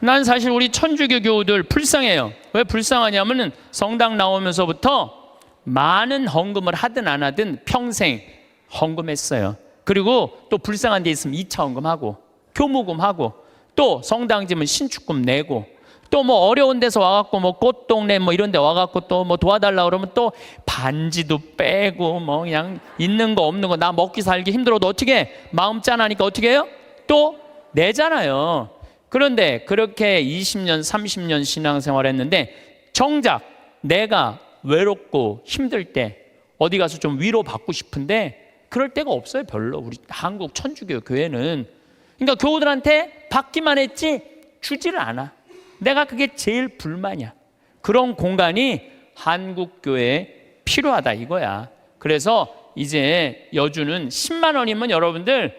난 사실 우리 천주교 교우들 불쌍해요. 왜 불쌍하냐면은 성당 나오면서부터 많은 헌금을 하든 안 하든 평생 헌금했어요. 그리고 또 불쌍한 데 있으면 2차 헌금하고 교무금하고 또 성당지면 신축금 내고 또 뭐 어려운 데서 와갖고 뭐 꽃동네 뭐 이런 데 와갖고 또 뭐 도와달라 그러면 또 반지도 빼고 뭐 그냥 있는 거 없는 거 나 먹기 살기 힘들어도 어떻게 해? 마음 짠하니까 어떻게 해요? 또 내잖아요. 그런데 그렇게 20년 30년 신앙생활 했는데 정작 내가 외롭고 힘들 때 어디 가서 좀 위로받고 싶은데 그럴 데가 없어요. 별로. 우리 한국 천주교 교회는. 그러니까 교우들한테 받기만 했지 주지를 않아. 내가 그게 제일 불만이야. 그런 공간이 한국 교회에 필요하다 이거야. 그래서 이제 여주는 10만 원이면 여러분들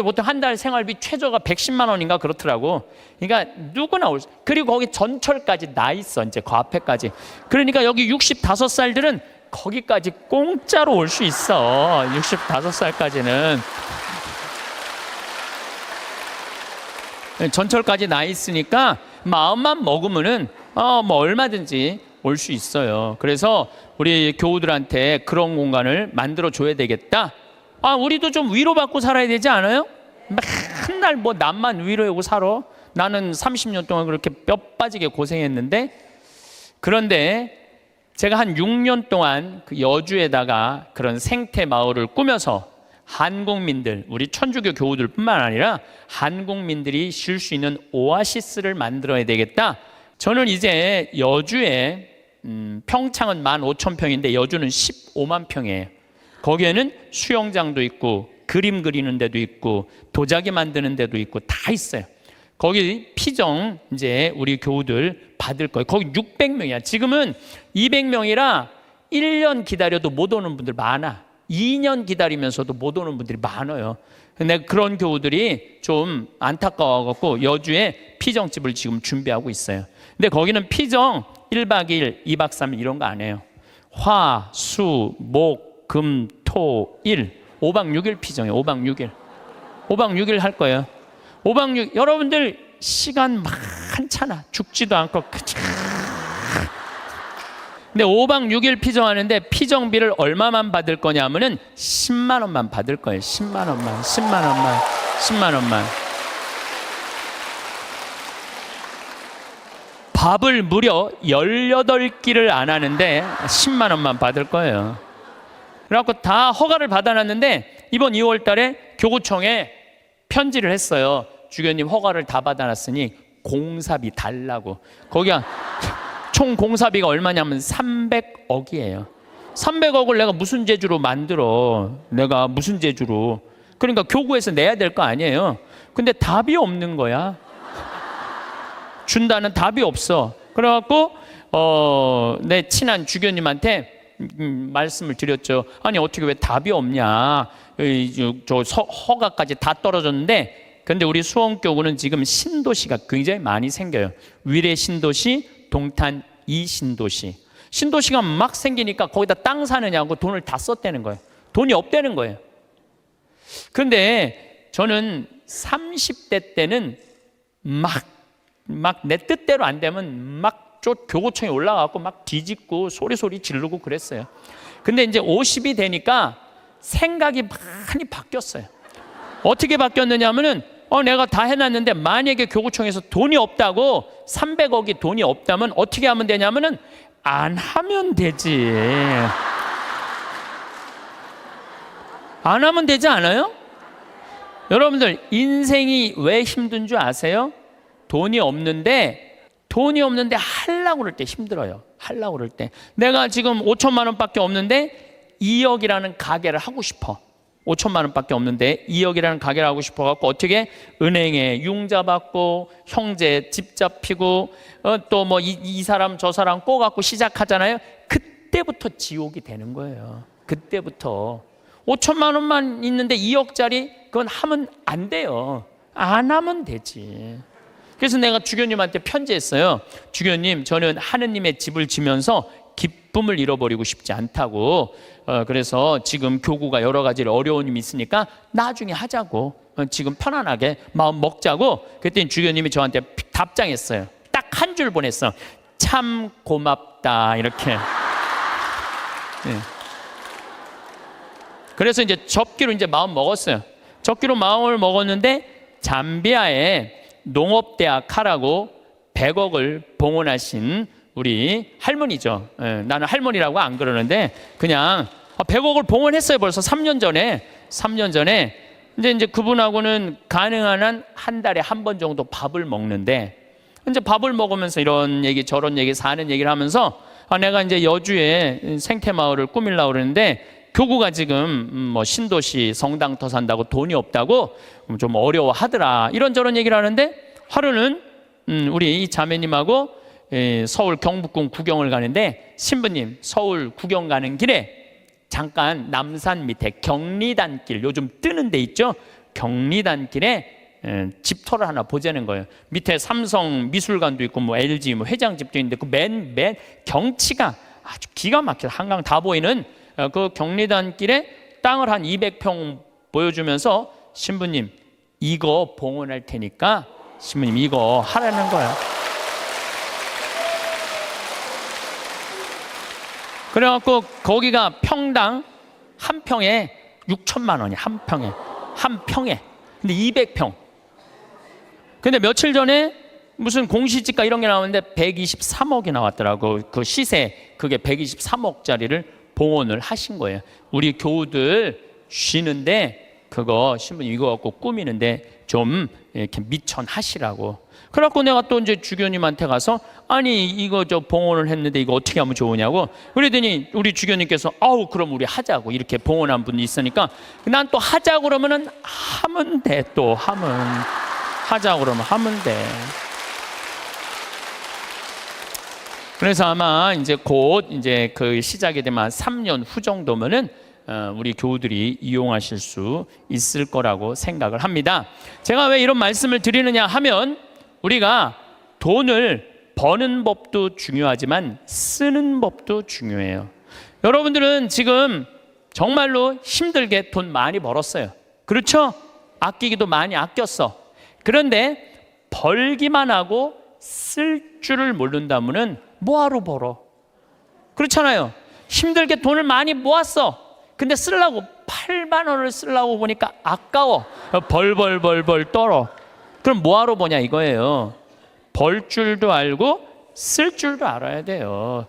보통 한 달 생활비 최저가 110만 원인가 그렇더라고. 그러니까 누구나 올 수. 그리고 거기 전철까지 나 있어. 이제 그 앞에까지. 그러니까 여기 65살들은 거기까지 공짜로 올 수 있어. 65살까지는. 전철까지 나 있으니까 마음만 먹으면은 뭐 얼마든지 올 수 있어요. 그래서 우리 교우들한테 그런 공간을 만들어 줘야 되겠다. 우리도 좀 위로받고 살아야 되지 않아요? 맨날 뭐 남만 위로하고 살아. 나는 30년 동안 그렇게 뼈 빠지게 고생했는데. 그런데 제가 한 6년 동안 그 여주에다가 그런 생태 마을을 꾸며서 한국민들, 우리 천주교 교우들 뿐만 아니라 한국민들이 쉴 수 있는 오아시스를 만들어야 되겠다. 저는 이제 여주에 평창은 15,000평인데 여주는 15만 평이에요. 거기에는 수영장도 있고 그림 그리는 데도 있고 도자기 만드는 데도 있고 다 있어요. 거기 피정 이제 우리 교우들 받을 거예요. 거기 600명이야. 지금은 200명이라 1년 기다려도 못 오는 분들 많아. 2년 기다리면서도 못 오는 분들이 많아요. 근데 그런 교우들이 좀 안타까워갖고 여주에 피정집을 지금 준비하고 있어요. 근데 거기는 피정 1박 2일, 2박 3일 이런 거 안 해요. 화, 수, 목, 금, 토, 일 5박 6일 피정이에요. 5박 6일 5박 6일 할 거예요. 5박 6일 여러분들 시간 많잖아. 죽지도 않고. 근데 5박 6일 피정하는데 피정비를 얼마만 받을 거냐면은 10만 원만 받을 거예요. 10만 원만 10만 원만 밥을 무려 18끼를 안 하는데 10만 원만 받을 거예요. 그래갖고 다 허가를 받아놨는데 이번 2월 달에 교구청에 편지를 했어요. 주교님 허가를 다 받아놨으니 공사비 달라고. 거기가 총 공사비가 얼마냐면 300억이에요. 300억을 내가 무슨 재주로 만들어. 내가 무슨 재주로. 그러니까 교구에서 내야 될 거 아니에요. 근데 답이 없는 거야. 준다는 답이 없어. 그래갖고 내 친한 주교님한테 말씀을 드렸죠. 아니 어떻게 왜 답이 없냐. 허가까지 다 떨어졌는데 근데 우리 수원교구는 지금 신도시가 굉장히 많이 생겨요. 위례 신도시, 동탄 2신도시. 신도시가 막 생기니까 거기다 땅 사느냐고 돈을 다 썼다는 거예요. 돈이 없다는 거예요. 그런데 저는 30대 때는 막 내 뜻대로 안 되면 막 교구청에 올라가고 막 뒤집고 소리 지르고 그랬어요. 근데 이제 50이 되니까 생각이 많이 바뀌었어요. 어떻게 바뀌었느냐 하면은 내가 다 해놨는데 만약에 교구청에서 돈이 없다고 300억이 돈이 없다면 어떻게 하면 되냐면은 안 하면 되지. 안 하면 되지 않아요? 여러분들 인생이 왜 힘든 줄 아세요? 돈이 없는데 하려고 그럴 때 힘들어요. 하려고 그럴 때 내가 지금 5천만 원밖에 없는데 2억이라는 가게를 하고 싶어. 5천만 원밖에 없는데 2억이라는 가게를 하고 싶어갖고 어떻게 은행에 융자 받고 형제 집 잡히고 또 뭐 이 사람 저 사람 꼬갖고 시작하잖아요. 그때부터 지옥이 되는 거예요. 그때부터 5천만 원만 있는데 2억짜리 그건 하면 안 돼요. 안 하면 되지. 그래서 내가 주교님한테 편지했어요. 주교님, 저는 하느님의 집을 지면서 기쁨을 잃어버리고 싶지 않다고. 그래서 지금 교구가 여러 가지 어려움이 있으니까 나중에 하자고. 지금 편안하게 마음 먹자고. 그랬더니 주교님이 저한테 답장했어요. 딱 한 줄 보냈어. 참 고맙다 이렇게. 네. 그래서 이제 접기로 이제 마음 먹었어요. 접기로 마음을 먹었는데 잠비아에 농업대학 하라고 100억을 봉헌하신 우리 할머니죠. 나는 할머니라고 안 그러는데 그냥 100억을 봉헌했어요. 벌써 3년 전에. 3년 전에 이제 그분하고는 가능한 한 한 달에 한 번 정도 밥을 먹는데 이제 밥을 먹으면서 이런 얘기 저런 얘기 사는 얘기를 하면서 내가 이제 여주에 생태마을을 꾸밀려고 그러는데 교구가 지금 뭐 신도시 성당터 산다고 돈이 없다고 좀 어려워하더라. 이런저런 얘기를 하는데 하루는 우리 이 자매님하고 서울 경복궁 구경을 가는데 신부님 서울 구경 가는 길에 잠깐 남산 밑에 경리단길 요즘 뜨는 데 있죠. 경리단길에 집터를 하나 보자는 거예요. 밑에 삼성 미술관도 있고 뭐 LG 뭐 회장집도 있는데 그 맨 경치가 아주 기가 막혀 한강 다 보이는 그 경리단길에 땅을 한 200평 보여주면서 신부님 이거 봉헌할 테니까 신부님 이거 하라는 거예요. 그래갖고 거기가 평당 한 평에 6천만 원이 한 평에 근데 200평. 근데 며칠 전에 무슨 공시지가 이런 게 나오는데 123억이 나왔더라고. 그 시세 그게 123억짜리를 봉헌을 하신 거예요. 우리 교우들 쉬는데 그거 신부님 이거 갖고 꾸미는데 좀 이렇게 미천하시라고. 그래갖고 내가 또 이제 주교님한테 가서 아니 이거 저 봉헌을 했는데 이거 어떻게 하면 좋으냐고 그러더니 우리 주교님께서 아우 그럼 우리 하자고 이렇게 봉헌한 분이 있으니까 난 또 하자고 그러면은 하면 돼. 또 하자고 그러면 하면 돼. 그래서 아마 이제 곧 이제 그 시작이 되면 3년 후 정도면은 우리 교우들이 이용하실 수 있을 거라고 생각을 합니다. 제가 왜 이런 말씀을 드리느냐 하면 우리가 돈을 버는 법도 중요하지만 쓰는 법도 중요해요. 여러분들은 지금 정말로 힘들게 돈 많이 벌었어요. 그렇죠? 아끼기도 많이 아꼈어. 그런데 벌기만 하고 쓸 줄을 모른다면은 뭐하러 벌어? 그렇잖아요. 힘들게 돈을 많이 모았어. 근데 쓰려고 8만 원을 쓰려고 보니까 아까워. 벌 떨어. 그럼 뭐하러 보냐 이거예요. 벌 줄도 알고 쓸 줄도 알아야 돼요.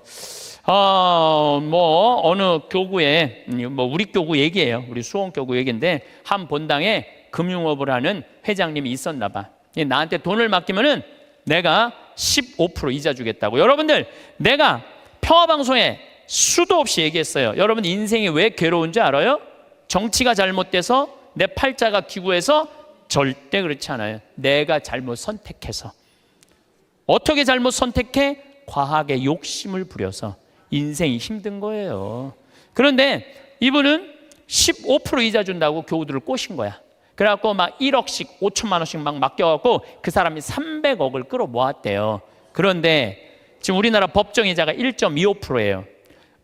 뭐 어느 교구에 뭐 우리 교구 얘기예요. 우리 수원 교구 얘기인데 한 본당에 금융업을 하는 회장님이 있었나 봐. 나한테 돈을 맡기면은 내가 15% 이자 주겠다고. 여러분들 내가 평화방송에 수도 없이 얘기했어요. 여러분 인생이 왜 괴로운지 알아요? 정치가 잘못돼서 내 팔자가 기구해서 절대 그렇지 않아요. 내가 잘못 선택해서. 어떻게 잘못 선택해? 과하게 욕심을 부려서 인생이 힘든 거예요. 그런데 이분은 15% 이자 준다고 교우들을 꼬신 거야. 그래갖고 막 1억씩 5천만 원씩 막 맡겨갖고 그 사람이 300억을 끌어모았대요. 그런데 지금 우리나라 법정이자가 1.25%예요.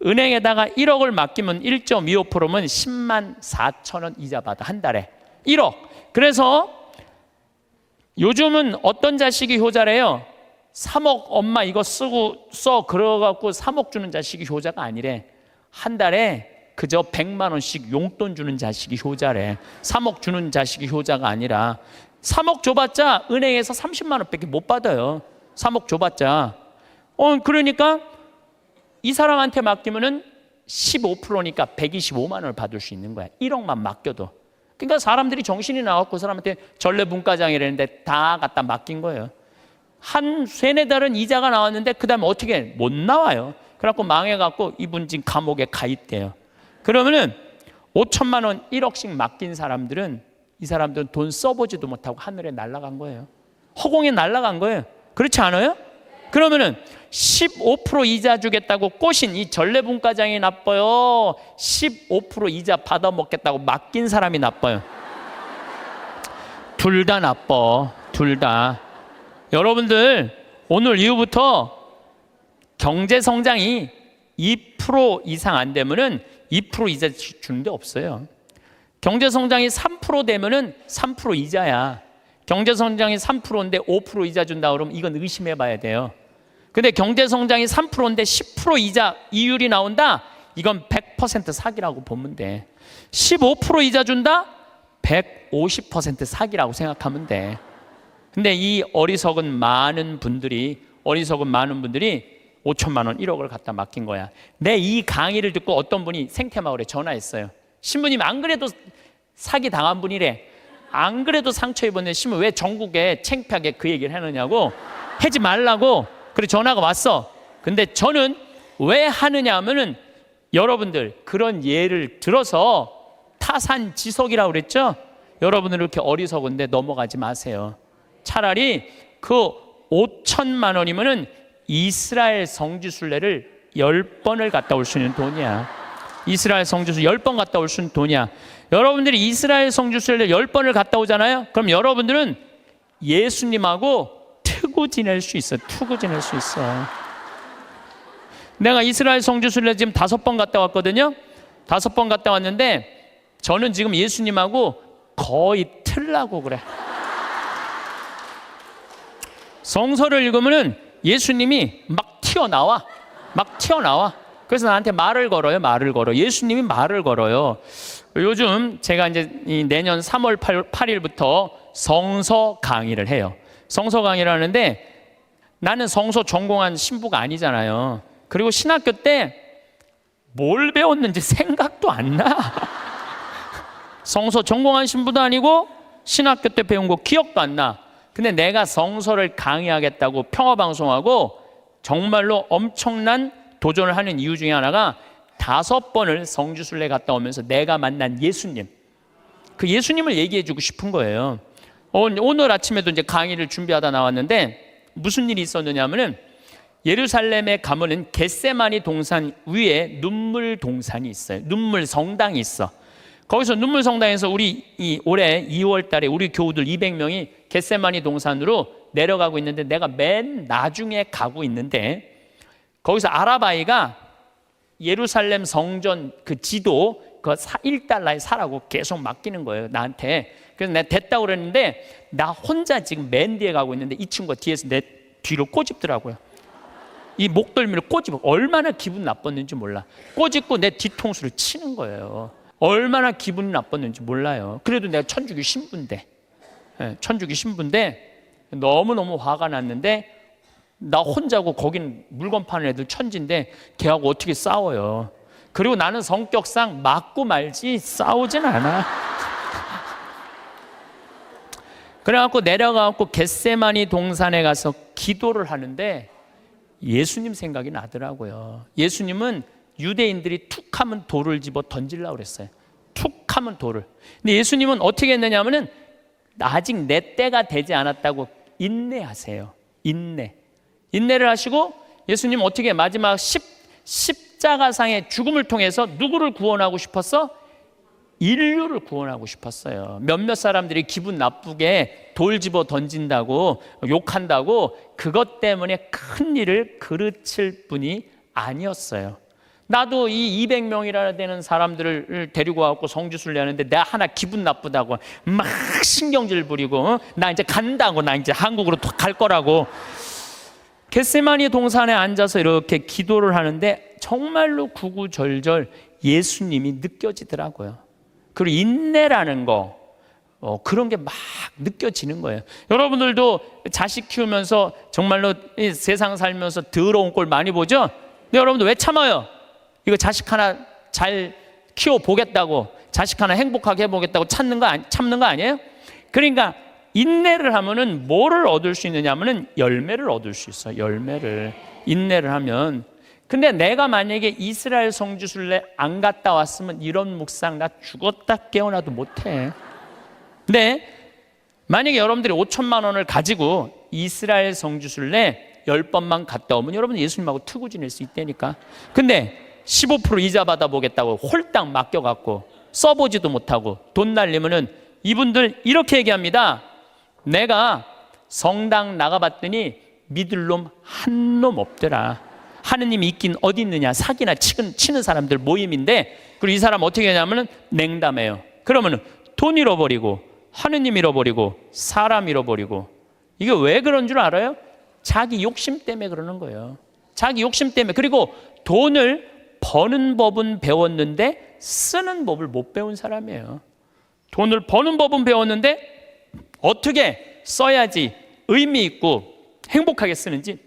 은행에다가 1억을 맡기면 1.25%면 10만 4천 원 이자 받아 한 달에 1억. 그래서 요즘은 어떤 자식이 효자래요? 3억 엄마 이거 쓰고 써 그래갖고 3억 주는 자식이 효자가 아니래. 한 달에 그저 100만 원씩 용돈 주는 자식이 효자래. 3억 주는 자식이 효자가 아니라 3억 줘봤자 은행에서 30만 원밖에 못 받아요. 3억 줘봤자. 그러니까 이 사람한테 맡기면은 15%니까 125만 원을 받을 수 있는 거야. 1억만 맡겨도. 그러니까 사람들이 정신이 나왔고 그 사람한테 전래문과장이라는데 다 갖다 맡긴 거예요. 한 3-4달은 이자가 나왔는데 그 다음에 어떻게 못 나와요. 그래갖고 망해갖고 이분 지금 감옥에 가 있대요. 그러면은 5천만 원 1억씩 맡긴 사람들은 이 사람들은 돈 써보지도 못하고 하늘에 날아간 거예요. 허공에 날아간 거예요. 그렇지 않아요? 그러면은 15% 이자 주겠다고 꼬신 이 전래분과장이 나빠요? 15% 이자 받아먹겠다고 맡긴 사람이 나빠요? 둘 다 나빠. 둘 다. 여러분들 오늘 이후부터 경제성장이 2% 이상 안 되면은 2% 이자 주는 데 없어요. 경제 성장이 3% 되면은 3% 이자야. 경제 성장이 3%인데 5% 이자 준다 그러면 이건 의심해 봐야 돼요. 근데 경제 성장이 3%인데 10% 이자 이율이 나온다? 이건 100% 사기라고 보면 돼. 15% 이자 준다? 150% 사기라고 생각하면 돼. 근데 이 어리석은 많은 분들이 5천만 원, 1억을 갖다 맡긴 거야. 내 이 강의를 듣고 어떤 분이 생태마을에 전화했어요. 신부님 안 그래도 사기 당한 분이래. 안 그래도 상처 입었는데 신부 왜 전국에 창피하게 그 얘기를 하느냐고, 하지 말라고. 그래 전화가 왔어. 근데 저는 왜 하느냐 하면은 여러분들 그런 예를 들어서 타산지석이라고 그랬죠? 여러분들 이렇게 어리석은데 넘어가지 마세요. 차라리 그 5천만 원이면은 이스라엘 성지순례를 10번을 갔다 올 수 있는 돈이야. 이스라엘 성지순례 10번 갔다 올 수 있는 돈이야. 여러분들이 이스라엘 성지순례를 10번을 갔다 오잖아요. 그럼 여러분들은 예수님하고 투구 지낼 수 있어. 투구 지낼 수 있어. 내가 이스라엘 성지순례 지금 5번 갔다 왔거든요. 5번 갔다 왔는데 저는 지금 예수님하고 거의 틀라고 그래. 성서를 읽으면은 예수님이 막 튀어나와. 그래서 나한테 말을 걸어요. 예수님이 말을 걸어요. 요즘 제가 이제 내년 3월 8일부터 성서 강의를 해요. 성서 강의를 하는데 나는 성서 전공한 신부가 아니잖아요. 그리고 신학교 때 뭘 배웠는지 생각도 안 나. 성서 전공한 신부도 아니고 신학교 때 배운 거 기억도 안 나. 근데 내가 성서를 강의하겠다고 평화방송하고 정말로 엄청난 도전을 하는 이유 중에 하나가 5번을 성지순례 갔다 오면서 내가 만난 예수님, 그 예수님을 얘기해 주고 싶은 거예요. 오늘 아침에도 이제 강의를 준비하다 나왔는데 무슨 일이 있었느냐 하면은 예루살렘에 가면은 겟세마니 동산 위에 눈물 동산이 있어요. 눈물 성당이 있어. 거기서 눈물 성당에서 우리 올해 2월 달에 우리 교우들 200명이 겟세마니 동산으로 내려가고 있는데 내가 맨 나중에 가고 있는데 거기서 아라바이가 예루살렘 성전 그 지도 그 1달러에 사라고 계속 맡기는 거예요, 나한테. 그래서 내가 됐다고 그랬는데 나 혼자 지금 맨 뒤에 가고 있는데 이 친구가 뒤에서 내 뒤로 꼬집더라고요. 이 목덜미를 꼬집어. 얼마나 기분 나빴는지 몰라. 꼬집고 내 뒤통수를 치는 거예요. 얼마나 기분이 나빴는지 몰라요. 그래도 내가 천주교 신부인데, 천주교 신부인데 너무너무 화가 났는데 나 혼자고 거긴 물건 파는 애들 천지인데 걔하고 어떻게 싸워요. 그리고 나는 성격상 맞고 말지 싸우진 않아. 그래갖고 내려가갖고 겟세마니 동산에 가서 기도를 하는데 예수님 생각이 나더라고요. 예수님은 유대인들이 툭 하면 돌을 집어 던지려고 그랬어요. 툭 하면 돌을. 근데 예수님은 어떻게 했느냐 하면은 아직 내 때가 되지 않았다고 인내하세요. 인내를 하시고 예수님 어떻게 마지막 십자가상의 죽음을 통해서 누구를 구원하고 싶었어? 인류를 구원하고 싶었어요. 몇몇 사람들이 기분 나쁘게 돌 집어 던진다고 욕한다고 그것 때문에 큰 일을 그르칠 분이 아니었어요. 나도 이 200명이나 되는 사람들을 데리고 와서 성지순례 하는데 내가 하나 기분 나쁘다고 막 신경질 부리고 나 이제 간다고, 나 이제 한국으로 갈 거라고 겟세마니 동산에 앉아서 이렇게 기도를 하는데 정말로 구구절절 예수님이 느껴지더라고요. 그리고 인내라는 거 그런 게 막 느껴지는 거예요. 여러분들도 자식 키우면서 정말로 이 세상 살면서 더러운 꼴 많이 보죠? 근데 여러분들 왜 참아요? 이거 자식 하나 잘 키워보겠다고, 자식 하나 행복하게 해보겠다고 참는 거 아니에요? 그러니까 인내를 하면은 뭐를 얻을 수 있느냐 하면은 열매를 얻을 수 있어요. 열매를. 인내를 하면. 근데 내가 만약에 이스라엘 성지순례 안 갔다 왔으면 이런 묵상 나 죽었다 깨어나도 못해. 근데 만약에 여러분들이 5천만 원을 가지고 이스라엘 성지순례 10번만 갔다 오면 여러분 예수님하고 투구 지낼 수 있다니까. 근데 15% 이자 받아보겠다고 홀딱 맡겨갖고 써보지도 못하고 돈 날리면은 이분들 이렇게 얘기합니다. 내가 성당 나가봤더니 믿을 놈 한 놈 없더라. 하느님이 있긴 어디 있느냐, 사기나 치는 사람들 모임인데, 그리고 이 사람 어떻게 하냐면은 냉담해요. 그러면은 돈 잃어버리고 하느님 잃어버리고 사람 잃어버리고. 이게 왜 그런 줄 알아요? 자기 욕심 때문에 그러는 거예요. 자기 욕심 때문에. 그리고 돈을 버는 법은 배웠는데 쓰는 법을 못 배운 사람이에요. 돈을 버는 법은 배웠는데 어떻게 써야지 의미 있고 행복하게 쓰는지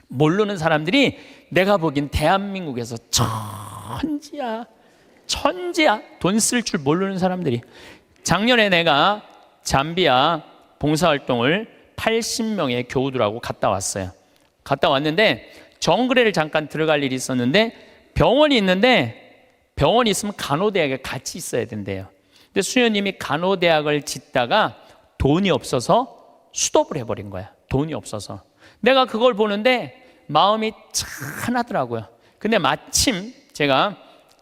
모르는 사람들이 내가 보기엔 대한민국에서 천지야. 돈 쓸 줄 모르는 사람들이. 작년에 내가 잠비아 봉사활동을 80명의 교우들하고 갔다 왔어요. 갔다 왔는데 정글에를 잠깐 들어갈 일이 있었는데, 병원이 있는데 병원이 있으면 간호대학에 같이 있어야 된대요. 근데 수녀님이 간호대학을 짓다가 돈이 없어서 수도업을 해버린 거야. 돈이 없어서. 내가 그걸 보는데 마음이 짠하더라고요. 근데 마침 제가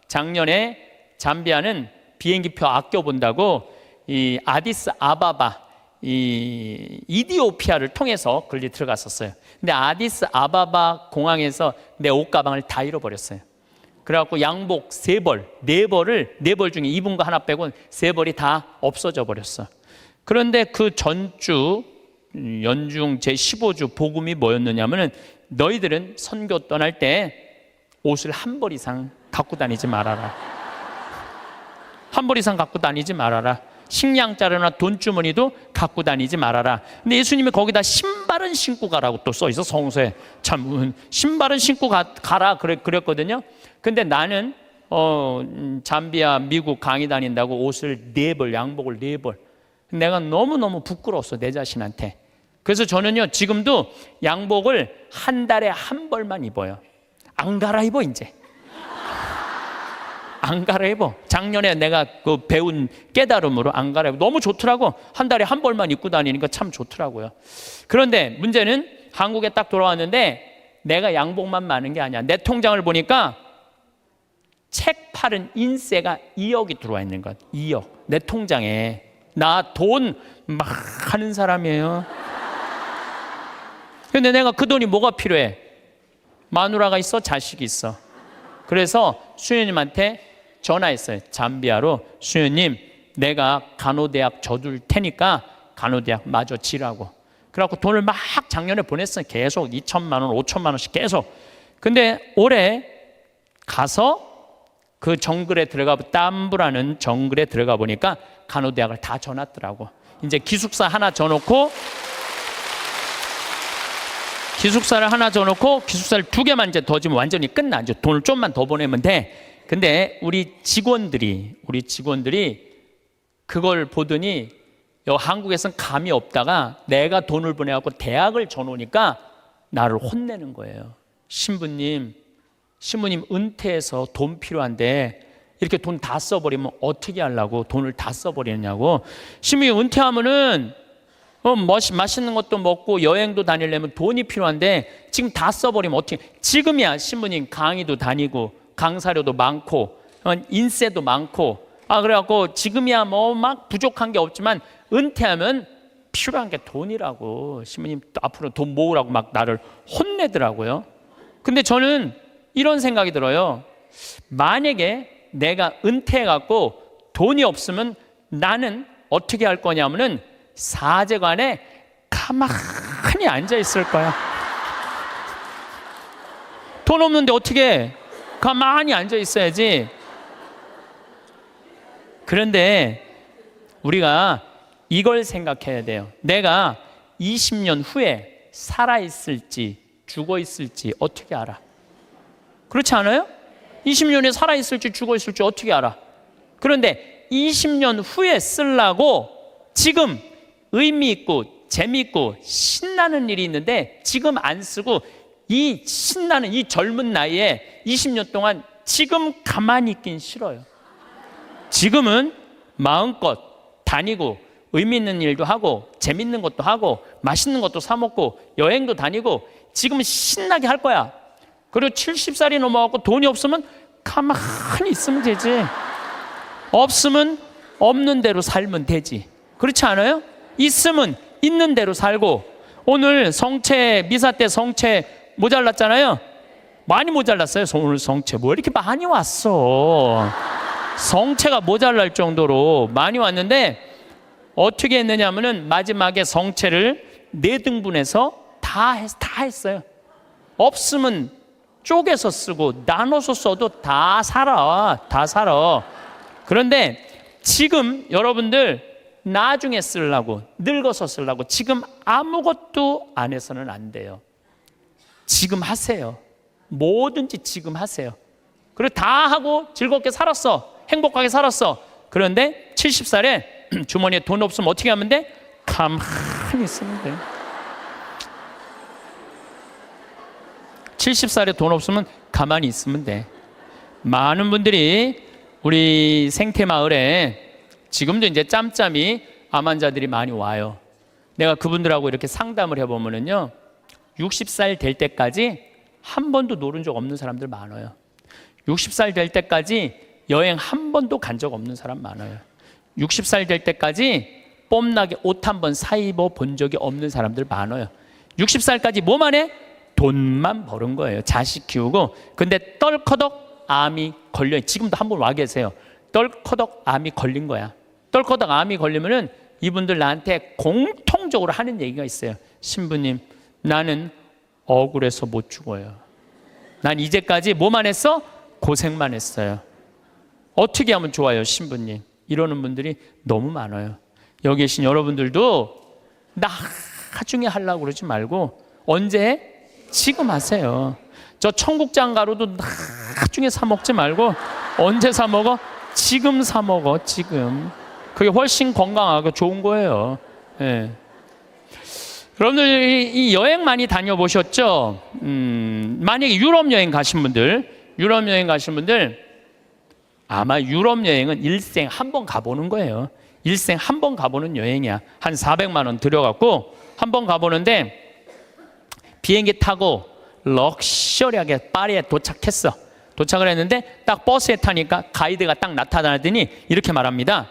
작년에 잠비아는 비행기표 아껴본다고 이 아디스 아바바, 이 이디오피아를 통해서 걸리 들어갔었어요. 근데 아디스 아바바 공항에서 내 옷가방을 다 잃어버렸어요. 그래갖고 양복 3벌, 4벌 중에 입은 거 하나 빼고 3벌이 다 없어져 버렸어. 그런데 그 전주 연중 제15주 복음이 뭐였느냐면은, 너희들은 선교 떠날 때 옷을 1벌 이상 갖고 다니지 말아라. 1벌 이상 갖고 다니지 말아라. 식량 자루나 돈주머니도 갖고 다니지 말아라. 근데 예수님이 거기다 신발은 신고 가라고 또 써 있어. 성서에 참 신발은 신고 가라 그랬거든요. 근데 나는 잠비아 미국 강의 다닌다고 옷을 4벌, 양복을 4벌. 내가 너무너무 부끄러웠어, 내 자신한테. 그래서 저는요 지금도 양복을 한 달에 1벌만 입어요. 안 갈아입어. 이제 안 갈아입어. 작년에 내가 그 배운 깨달음으로 안 갈아입어. 너무 좋더라고. 한 달에 1벌만 입고 다니니까 참 좋더라고요. 그런데 문제는 한국에 딱 돌아왔는데 내가 양복만 많은 게 아니야. 내 통장을 보니까 책 팔은 인세가 2억이 들어와 있는 것. 2억. 내 통장에. 나 돈 막 하는 사람이에요. 근데 내가 그 돈이 뭐가 필요해? 마누라가 있어, 자식이 있어. 그래서 수녀님한테 전화했어요. 잠비아로. 수녀님, 내가 간호대학 져둘 테니까 간호대학 마저 지라고. 그래갖고 돈을 막 작년에 보냈어요. 계속 2천만 원, 5천만 원씩 계속. 근데 올해 가서 그 정글에 들어가, 땀부라는 정글에 들어가 보니까 간호대학을 다 져놨더라고. 이제 기숙사 하나 져놓고, 기숙사를 2개만 이제 더 지면 완전히 끝나. 이제 돈을 좀만 더 보내면 돼. 근데 우리 직원들이 그걸 보더니 한국에서는 감이 없다가 내가 돈을 보내갖고 대학을 져놓으니까 나를 혼내는 거예요. 신부님 은퇴해서 돈 필요한데 이렇게 돈 다 써버리면 어떻게 하려고 돈을 다 써버리느냐고. 신부님 은퇴하면은 맛있는 것도 먹고 여행도 다니려면 돈이 필요한데 지금 다 써버리면 어떻게. 지금이야 신부님 강의도 다니고 강사료도 많고 인세도 많고 그래갖고 지금이야 뭐 막 부족한 게 없지만 은퇴하면 필요한 게 돈이라고. 신부님 앞으로 돈 모으라고 막 나를 혼내더라고요. 근데 저는 이런 생각이 들어요. 만약에 내가 은퇴해갖고 돈이 없으면 나는 어떻게 할 거냐면은 사제관에 가만히 앉아 있을 거야. 돈 없는데 어떻게 해? 가만히 앉아 있어야지. 그런데 우리가 이걸 생각해야 돼요. 내가 20년 후에 살아있을지 죽어있을지 어떻게 알아? 그렇지 않아요? 20년에 살아있을지 죽어있을지 어떻게 알아? 그런데 20년 후에 쓰려고 지금 의미 있고 재미있고 신나는 일이 있는데 지금 안 쓰고 이 신나는 이 젊은 나이에 20년 동안 지금 가만히 있긴 싫어요. 지금은 마음껏 다니고 의미 있는 일도 하고 재밌는 것도 하고 맛있는 것도 사 먹고 여행도 다니고 지금은 신나게 할 거야. 그리고 70살이 넘어가고 돈이 없으면 가만히 있으면 되지. 없으면 없는 대로 살면 되지. 그렇지 않아요? 있으면 있는 대로 살고. 오늘 성채 미사 때 성채 모자랐잖아요. 많이 모자랐어요. 오늘 성채 뭐 이렇게 많이 왔어. 성채가 모자랄 정도로 많이 왔는데 어떻게 했느냐면은 마지막에 성채를 4등분해서 다 했어요. 없으면 쪼개서 쓰고 나눠서 써도 다 살아. 그런데 지금 여러분들 나중에 쓰려고, 늙어서 쓰려고 지금 아무것도 안 해서는 안 돼요. 지금 하세요. 뭐든지 지금 하세요. 그리고 다 하고 즐겁게 살았어. 행복하게 살았어. 그런데 70살에 주머니에 돈 없으면 어떻게 하면 돼? 가만히 있으면 돼. 70살에 돈 없으면 가만히 있으면 돼. 많은 분들이 우리 생태마을에 지금도 이제 짬짬이 암 환자들이 많이 와요. 내가 그분들하고 이렇게 상담을 해보면은요, 60살 될 때까지 한 번도 노른 적 없는 사람들 많아요. 60살 될 때까지 여행 한 번도 간 적 없는 사람 많아요. 60살 될 때까지 뽐나게 옷 한 번 사 입어 본 적이 없는 사람들 많아요. 60살까지 뭐만 해? 돈만 버는 거예요. 자식 키우고. 근데 떨커덕 암이 걸려. 지금도 한 분 와 계세요. 떨커덕 암이 걸린 거야. 떨커덕 암이 걸리면은 이분들 나한테 공통적으로 하는 얘기가 있어요. 신부님, 나는 억울해서 못 죽어요. 난 이제까지 뭐만 했어? 고생만 했어요. 어떻게 하면 좋아요, 신부님? 이러는 분들이 너무 많아요. 여기 계신 여러분들도 나중에 하려고 그러지 말고 언제? 지금 하세요. 저 청국장 가루도 나중에 사 먹지 말고 언제 사 먹어? 지금 사 먹어. 지금. 그게 훨씬 건강하고 좋은 거예요. 예. 여러분들 이 여행 많이 다녀보셨죠? 만약에 유럽 여행 가신 분들 아마 유럽 여행은 일생 한 번 가보는 거예요. 일생 한 번 가보는 여행이야. 한 400만 원 들여갖고 한 번 가보는데 비행기 타고 럭셔리하게 파리에 도착했어. 도착을 했는데 딱 버스에 타니까 가이드가 딱 나타나더니 이렇게 말합니다.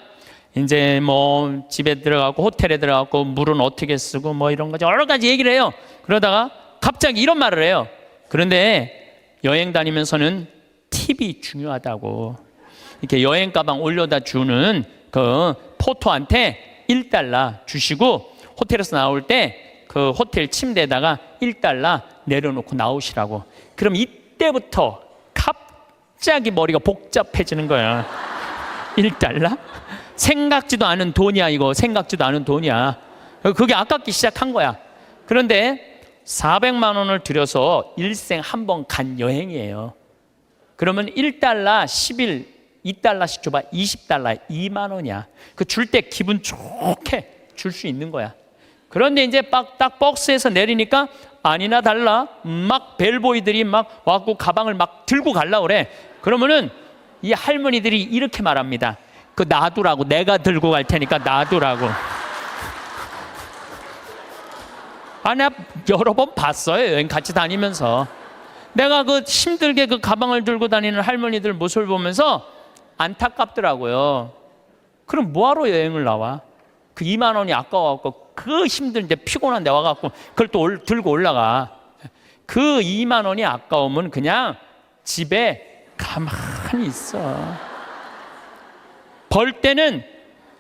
이제 뭐 집에 들어가고 호텔에 들어가고 물은 어떻게 쓰고 뭐 이런 거죠. 여러 가지 얘기를 해요. 그러다가 갑자기 이런 말을 해요. 그런데 여행 다니면서는 팁이 중요하다고. 이렇게 여행 가방 올려다 주는 그 포토한테 $1 주시고 호텔에서 나올 때 그 호텔 침대에다가 $1 내려놓고 나오시라고. 그럼 이때부터 갑자기 머리가 복잡해지는 거야. $1? 생각지도 않은 돈이야. 이거 생각지도 않은 돈이야. 그게 아깝기 시작한 거야. 그런데 400만 원을 들여서 일생 한 번 간 여행이에요. 그러면 $1, 10일, $2씩 줘봐. $20, 2만 원이야. 그 줄 때 기분 좋게 줄 수 있는 거야. 그런데 이제 딱 버스에서 내리니까 아니나 달라 막 벨보이들이 막 와갖고 가방을 막 들고 갈라 그래. 그러면은 이 할머니들이 이렇게 말합니다. 그 놔두라고. 내가 들고 갈 테니까 놔두라고. 아, 내가 여러 번 봤어요. 여행 같이 다니면서. 내가 그 힘들게 그 가방을 들고 다니는 할머니들 모습을 보면서 안타깝더라고요. 그럼 뭐하러 여행을 나와? 그 2만 원이 아까워갖고 그 힘든데 피곤한데 와갖고 그걸 또 들고 올라가. 그 2만 원이 아까우면 그냥 집에 가만히 있어. 벌 때는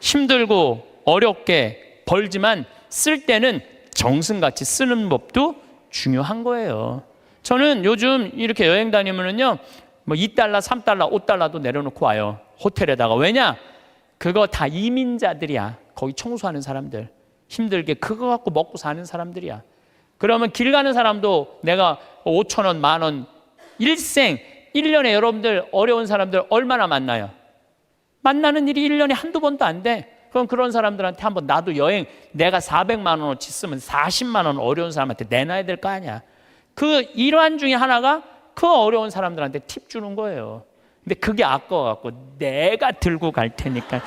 힘들고 어렵게 벌지만 쓸 때는 정승같이 쓰는 법도 중요한 거예요. 저는 요즘 이렇게 여행 다니면은요, 뭐 $2, 3, $5도 내려놓고 와요. 호텔에다가. 왜냐? 그거 다 이민자들이야. 거기 청소하는 사람들. 힘들게 그거 갖고 먹고 사는 사람들이야. 그러면 길 가는 사람도 내가 5,000원, 10,000원, 일생, 1년에 여러분들 어려운 사람들 얼마나 만나요? 만나는 일이 1년에 한두 번도 안 돼. 그럼 그런 사람들한테 한번 나도 여행 내가 400만 원어치 쓰면 40만 원 어려운 사람한테 내놔야 될 거 아니야. 그 일환 중에 하나가 그 어려운 사람들한테 팁 주는 거예요. 근데 그게 아까워갖고 내가 들고 갈 테니까.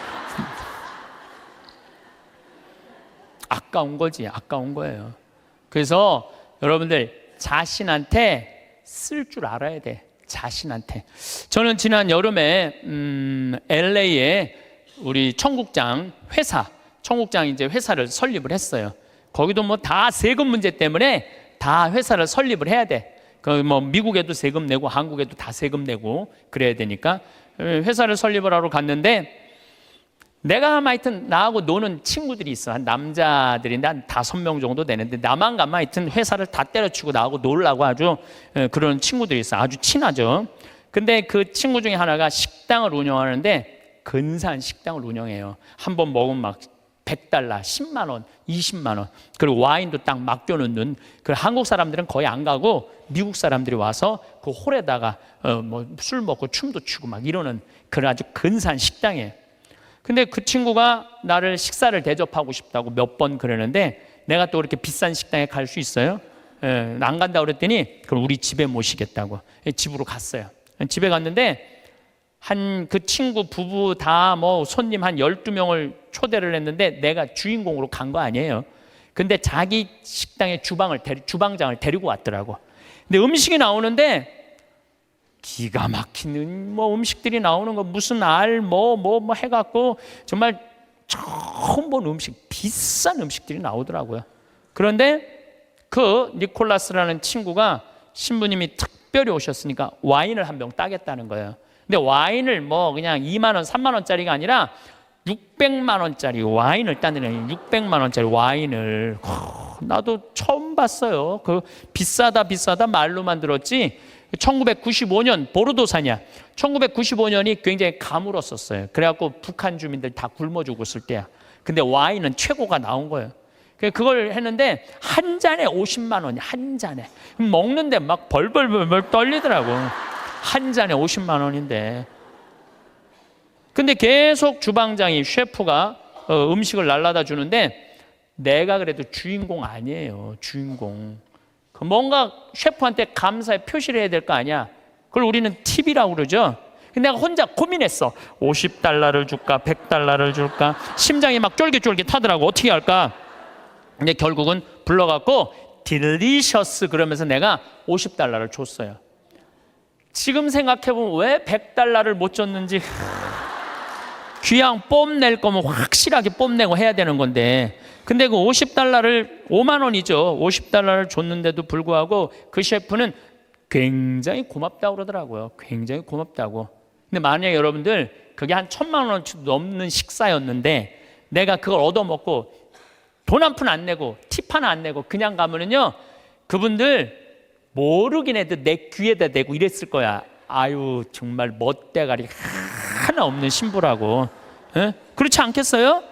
아까운 거지. 아까운 거예요. 그래서 여러분들 자신한테 쓸 줄 알아야 돼. 자신한테. 저는 지난 여름에 LA에 우리 청국장 이제 회사를 설립을 했어요. 거기도 뭐 다 세금 문제 때문에 다 회사를 설립을 해야 돼. 그 뭐 미국에도 세금 내고 한국에도 다 세금 내고 그래야 되니까 회사를 설립을 하러 갔는데, 내가 하여튼 나하고 노는 친구들이 있어. 한 남자들인데 한 5명 정도 되는데, 나만 가면 하여튼 회사를 다 때려치고 나하고 놀라고 아주 그런 친구들이 있어. 아주 친하죠. 근데 그 친구 중에 하나가 식당을 운영하는데, 근사한 식당을 운영해요. 한 번 먹으면 막 $100, 10만 원, 20만 원, 그리고 와인도 딱 맡겨놓는. 그 한국 사람들은 거의 안 가고 미국 사람들이 와서 그 홀에다가 뭐 술 먹고 춤도 추고 막 이러는 그런 아주 근사한 식당이에요. 근데 그 친구가 나를 식사를 대접하고 싶다고 몇 번 그러는데, 내가 또 그렇게 비싼 식당에 갈 수 있어요? 안 간다고 그랬더니 그럼 우리 집에 모시겠다고 집으로 갔어요. 집에 갔는데 그 친구 부부 다 뭐 손님 한 12명을 초대를 했는데, 내가 주인공으로 간 거 아니에요. 근데 자기 식당에 주방장을 데리고 왔더라고. 근데 음식이 나오는데 기가 막히는 뭐 음식들이 나오는 거, 무슨 뭐 해갖고 정말 처음 본 음식, 비싼 음식들이 나오더라고요. 그런데 그 니콜라스라는 친구가 신부님이 특별히 오셨으니까 와인을 한 병 따겠다는 거예요. 근데 와인을 뭐 그냥 2만 원, 3만 원짜리가 아니라 600만 원짜리 와인을 따는, 600만 원짜리 와인을. 나도 처음 봤어요. 그 비싸다 말로만 들었지. 1995년 보르도산이야. 1995년이 굉장히 가물었었어요. 그래갖고 북한 주민들 다 굶어 죽었을 때야. 근데 와인은 최고가 나온 거예요. 그걸 했는데 한 잔에 50만 원이, 한 잔에. 먹는데 막 벌벌 떨리더라고. 한 잔에 50만 원인데. 근데 계속 주방장이, 셰프가 음식을 날라다 주는데, 내가 그래도 주인공 아니에요. 주인공. 뭔가 셰프한테 감사의 표시를 해야 될 거 아니야. 그걸 우리는 팁이라고 그러죠. 근데 내가 혼자 고민했어. $50를 줄까, $100를 줄까. 심장이 막 쫄깃쫄깃하더라고. 어떻게 할까. 근데 결국은 불러갖고 딜리셔스 그러면서 내가 $50를 줬어요. 지금 생각해보면 왜 $100를 못 줬는지. 귀양 뽐낼 거면 확실하게 뽐내고 해야 되는 건데, 근데 그 $50를, 5만 원이죠. $50를 줬는데도 불구하고 그 셰프는 굉장히 고맙다고 그러더라고요. 굉장히 고맙다고. 근데 만약에 여러분들 그게 한 1,000만 원어치 넘는 식사였는데, 내가 그걸 얻어먹고 돈 한 푼 안 내고 팁 하나 안 내고 그냥 가면은요, 그분들 모르긴 해도 내 귀에다 대고 이랬을 거야. 아유, 정말 멋대가리 하나 없는 신부라고. 에? 그렇지 않겠어요?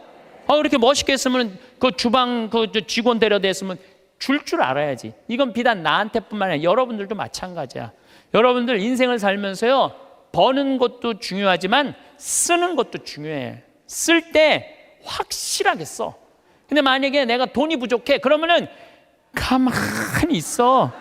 그렇게 멋있게 했으면 그 주방 그 직원 데려댔으면 줄 알아야지. 이건 비단 나한테뿐만 아니라 여러분들도 마찬가지야. 여러분들 인생을 살면서요, 버는 것도 중요하지만 쓰는 것도 중요해. 쓸 때 확실하게 써. 근데 만약에 내가 돈이 부족해, 그러면은 가만히 있어.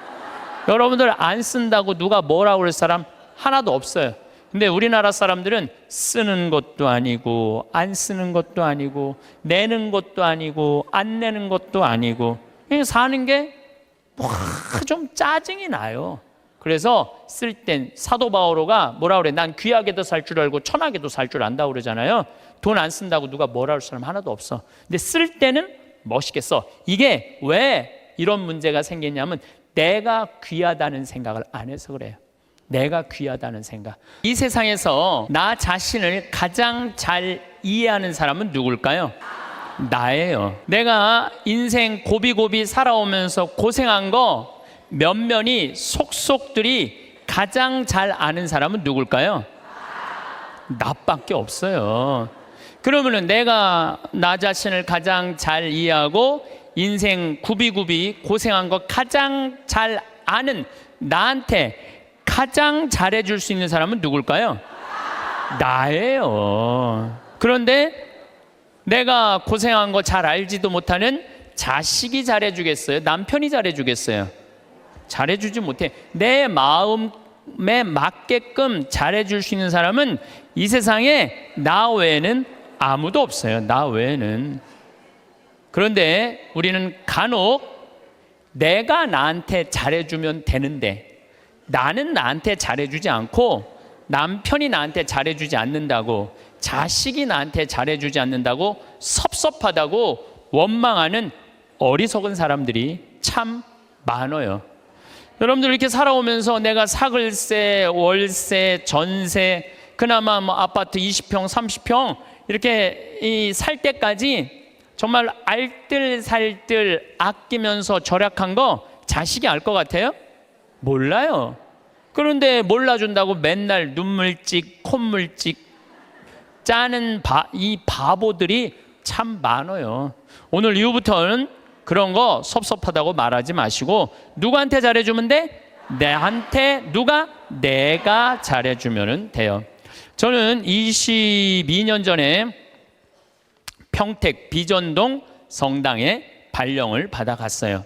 여러분들 안 쓴다고 누가 뭐라고 할 사람 하나도 없어요. 근데 우리나라 사람들은 쓰는 것도 아니고 안 쓰는 것도 아니고 내는 것도 아니고 안 내는 것도 아니고 사는 게 좀 짜증이 나요. 그래서 쓸 땐 사도 바오로가 뭐라 그래? 난 귀하게도 살 줄 알고 천하게도 살 줄 안다고 그러잖아요. 돈 안 쓴다고 누가 뭐라 할 사람 하나도 없어. 근데 쓸 때는 멋있게 써. 이게 왜 이런 문제가 생겼냐면 내가 귀하다는 생각을 안 해서 그래요. 내가 귀하다는 생각. 이 세상에서 나 자신을 가장 잘 이해하는 사람은 누굴까요? 나예요. 내가 인생 고비고비 살아오면서 고생한 거 면면이 속속들이 가장 잘 아는 사람은 누굴까요? 나밖에 없어요. 그러면은 내가 나 자신을 가장 잘 이해하고 인생 구비구비 고생한 거 가장 잘 아는 나한테 가장 잘해줄 수 있는 사람은 누굴까요? 나예요. 그런데 내가 고생한 거 잘 알지도 못하는 자식이 잘해주겠어요? 남편이 잘해주겠어요? 잘해주지 못해. 내 마음에 맞게끔 잘해줄 수 있는 사람은 이 세상에 나 외에는 아무도 없어요. 나 외에는. 그런데 우리는 간혹 내가 나한테 잘해주면 되는데 나는 나한테 잘해주지 않고 남편이 나한테 잘해주지 않는다고 자식이 나한테 잘해주지 않는다고 섭섭하다고 원망하는 어리석은 사람들이 참 많아요. 여러분들 이렇게 살아오면서 내가 사글세, 월세, 전세, 그나마 뭐 아파트 20평, 30평 이렇게 살 때까지 정말 알뜰살뜰 아끼면서 절약한 거 자식이 알 것 같아요? 몰라요. 그런데 몰라준다고 맨날 눈물찍, 콧물찍 짜는 이 바보들이 참 많아요. 오늘 이후부터는 그런 거 섭섭하다고 말하지 마시고 누구한테 잘해주면 돼? 내한테 내가 잘해주면 돼요. 저는 22년 전에 평택 비전동 성당에 발령을 받아갔어요.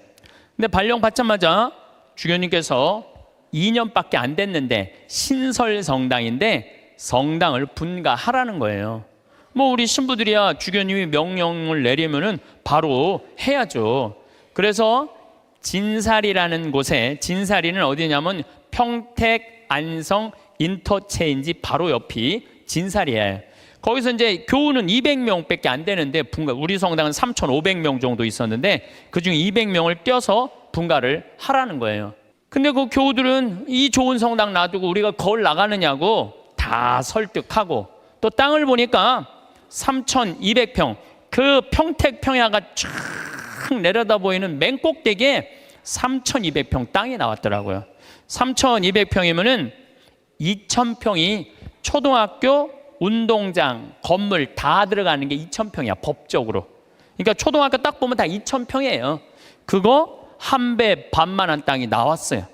근데 발령 받자마자 주교님께서 2년밖에 안 됐는데 신설 성당인데 성당을 분가하라는 거예요. 뭐 우리 신부들이야 주교님이 명령을 내리면은 바로 해야죠. 그래서 진사리라는 곳에, 진사리는 어디냐면 평택 안성 인터체인지 바로 옆이 진사리예요. 거기서 이제 교우는 200명밖에 안 되는데 우리 성당은 3,500명 정도 있었는데 그중에 200명을 떼어서 분가를 하라는 거예요. 근데 그 교우들은 이 좋은 성당 놔두고 우리가 거울 나가느냐고 다 설득하고, 또 땅을 보니까 3,200평, 그 평택 평야가 쫙 내려다 보이는 맨 꼭대기에 3,200평 땅이 나왔더라고요. 3,200평이면은 2,000평이 초등학교, 운동장, 건물 다 들어가는 게 2,000평이야 법적으로. 그러니까 초등학교 딱 보면 다 2,000평이에요. 그거 한 배 반만한 땅이 나왔어요.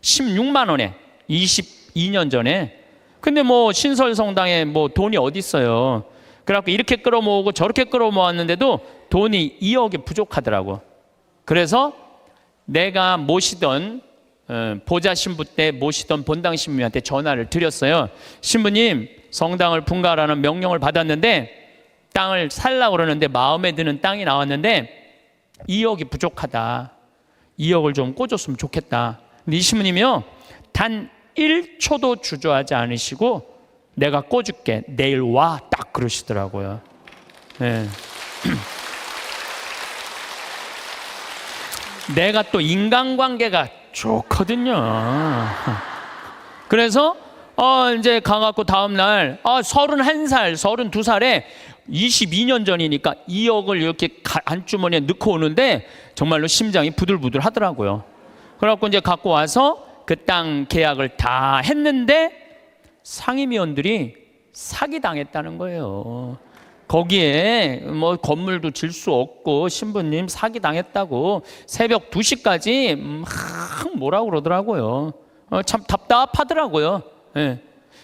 16만 원에 22년 전에. 근데 뭐 신설성당에 뭐 돈이 어디 있어요. 그래갖고 이렇게 끌어모으고 저렇게 끌어모았는데도 돈이 2억이 부족하더라고. 그래서 내가 모시던 보좌 신부 때 모시던 본당 신부님한테 전화를 드렸어요. 신부님, 성당을 분가하라는 명령을 받았는데 땅을 살라고 그러는데 마음에 드는 땅이 나왔는데 2억이 부족하다. 2억을 좀 꿔줬으면 좋겠다. 근데 이 신부님이요, 단 1초도 주저하지 않으시고 내가 꿔줄게, 내일 와, 딱 그러시더라고요. 네. 내가 또 인간관계가 좋거든요. 그래서 이제 가갖고 다음날 31살, 32살에 22년 전이니까 2억을 이렇게 안주머니에 넣고 오는데 정말로 심장이 부들부들 하더라고요. 그래갖고 이제 갖고 와서 그 땅 계약을 다 했는데 상임위원들이 사기당했다는 거예요. 거기에 뭐 건물도 질 수 없고 신부님 사기당했다고 새벽 2시까지 막 뭐라고 그러더라고요. 참 답답하더라고요. 예.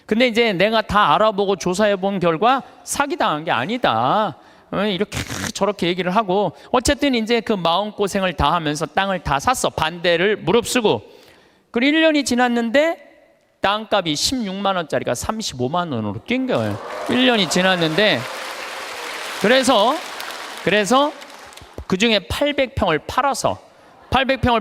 근데 이제 내가 다 알아보고 조사해 본 결과 사기당한 게 아니다. 이렇게 저렇게 얘기를 하고, 어쨌든 이제 그 마음고생을 다 하면서 땅을 다 샀어. 반대를 무릅쓰고. 그리고 1년이 지났는데 땅값이 16만 원짜리가 35만 원으로 뛴 거예요. 1년이 지났는데 그래서 그중에 800평을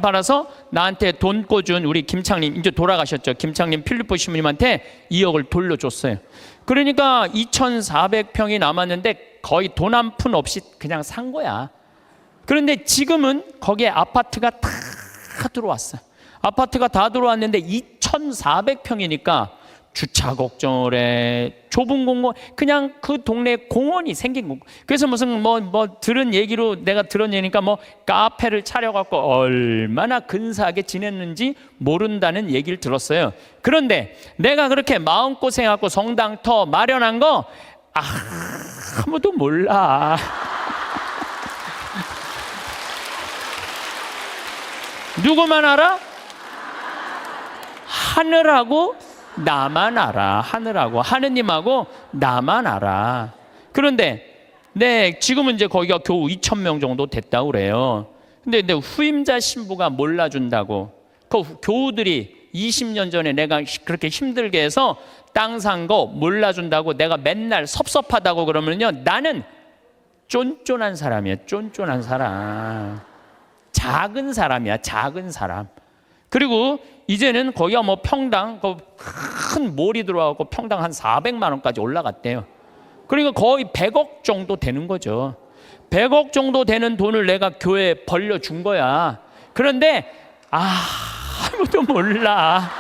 팔아서 나한테 돈 꿔준 우리 김창림, 이제 돌아가셨죠. 김창림 필리포 신부님한테 2억을 돌려줬어요. 그러니까 2,400평이 남았는데 거의 돈 한 푼 없이 그냥 산 거야. 그런데 지금은 거기에 아파트가 다 들어왔어요. 아파트가 다 들어왔는데 2,400평이니까 주차 걱정을 해. 좁은 공원, 그냥 그 동네에 공원이 생긴 거. 그래서 무슨 들은 얘기로, 내가 들은 얘기니까 뭐 카페를 차려갖고 얼마나 근사하게 지냈는지 모른다는 얘기를 들었어요. 그런데 내가 그렇게 마음고생하고 성당터 마련한 거 아무도 몰라. 누구만 알아? 하늘하고 나만 알아. 하늘하고 하느님하고 나만 알아. 그런데 지금은 이제 거기가 겨우 2,000명 정도 됐다고 그래요. 근데 후임자 신부가 몰라준다고, 그 교우들이 20년 전에 내가 그렇게 힘들게 해서 땅 산 거 몰라준다고 내가 맨날 섭섭하다고 그러면요, 나는 쫀쫀한 사람이야. 쫀쫀한 사람, 작은 사람이야. 작은 사람. 그리고 이제는 거기가 뭐 평당 큰 몰이 들어와서 평당 한 400만 원까지 올라갔대요. 그러니까 거의 100억 정도 되는 거죠. 100억 정도 되는 돈을 내가 교회에 벌려준 거야. 그런데 아무도 몰라.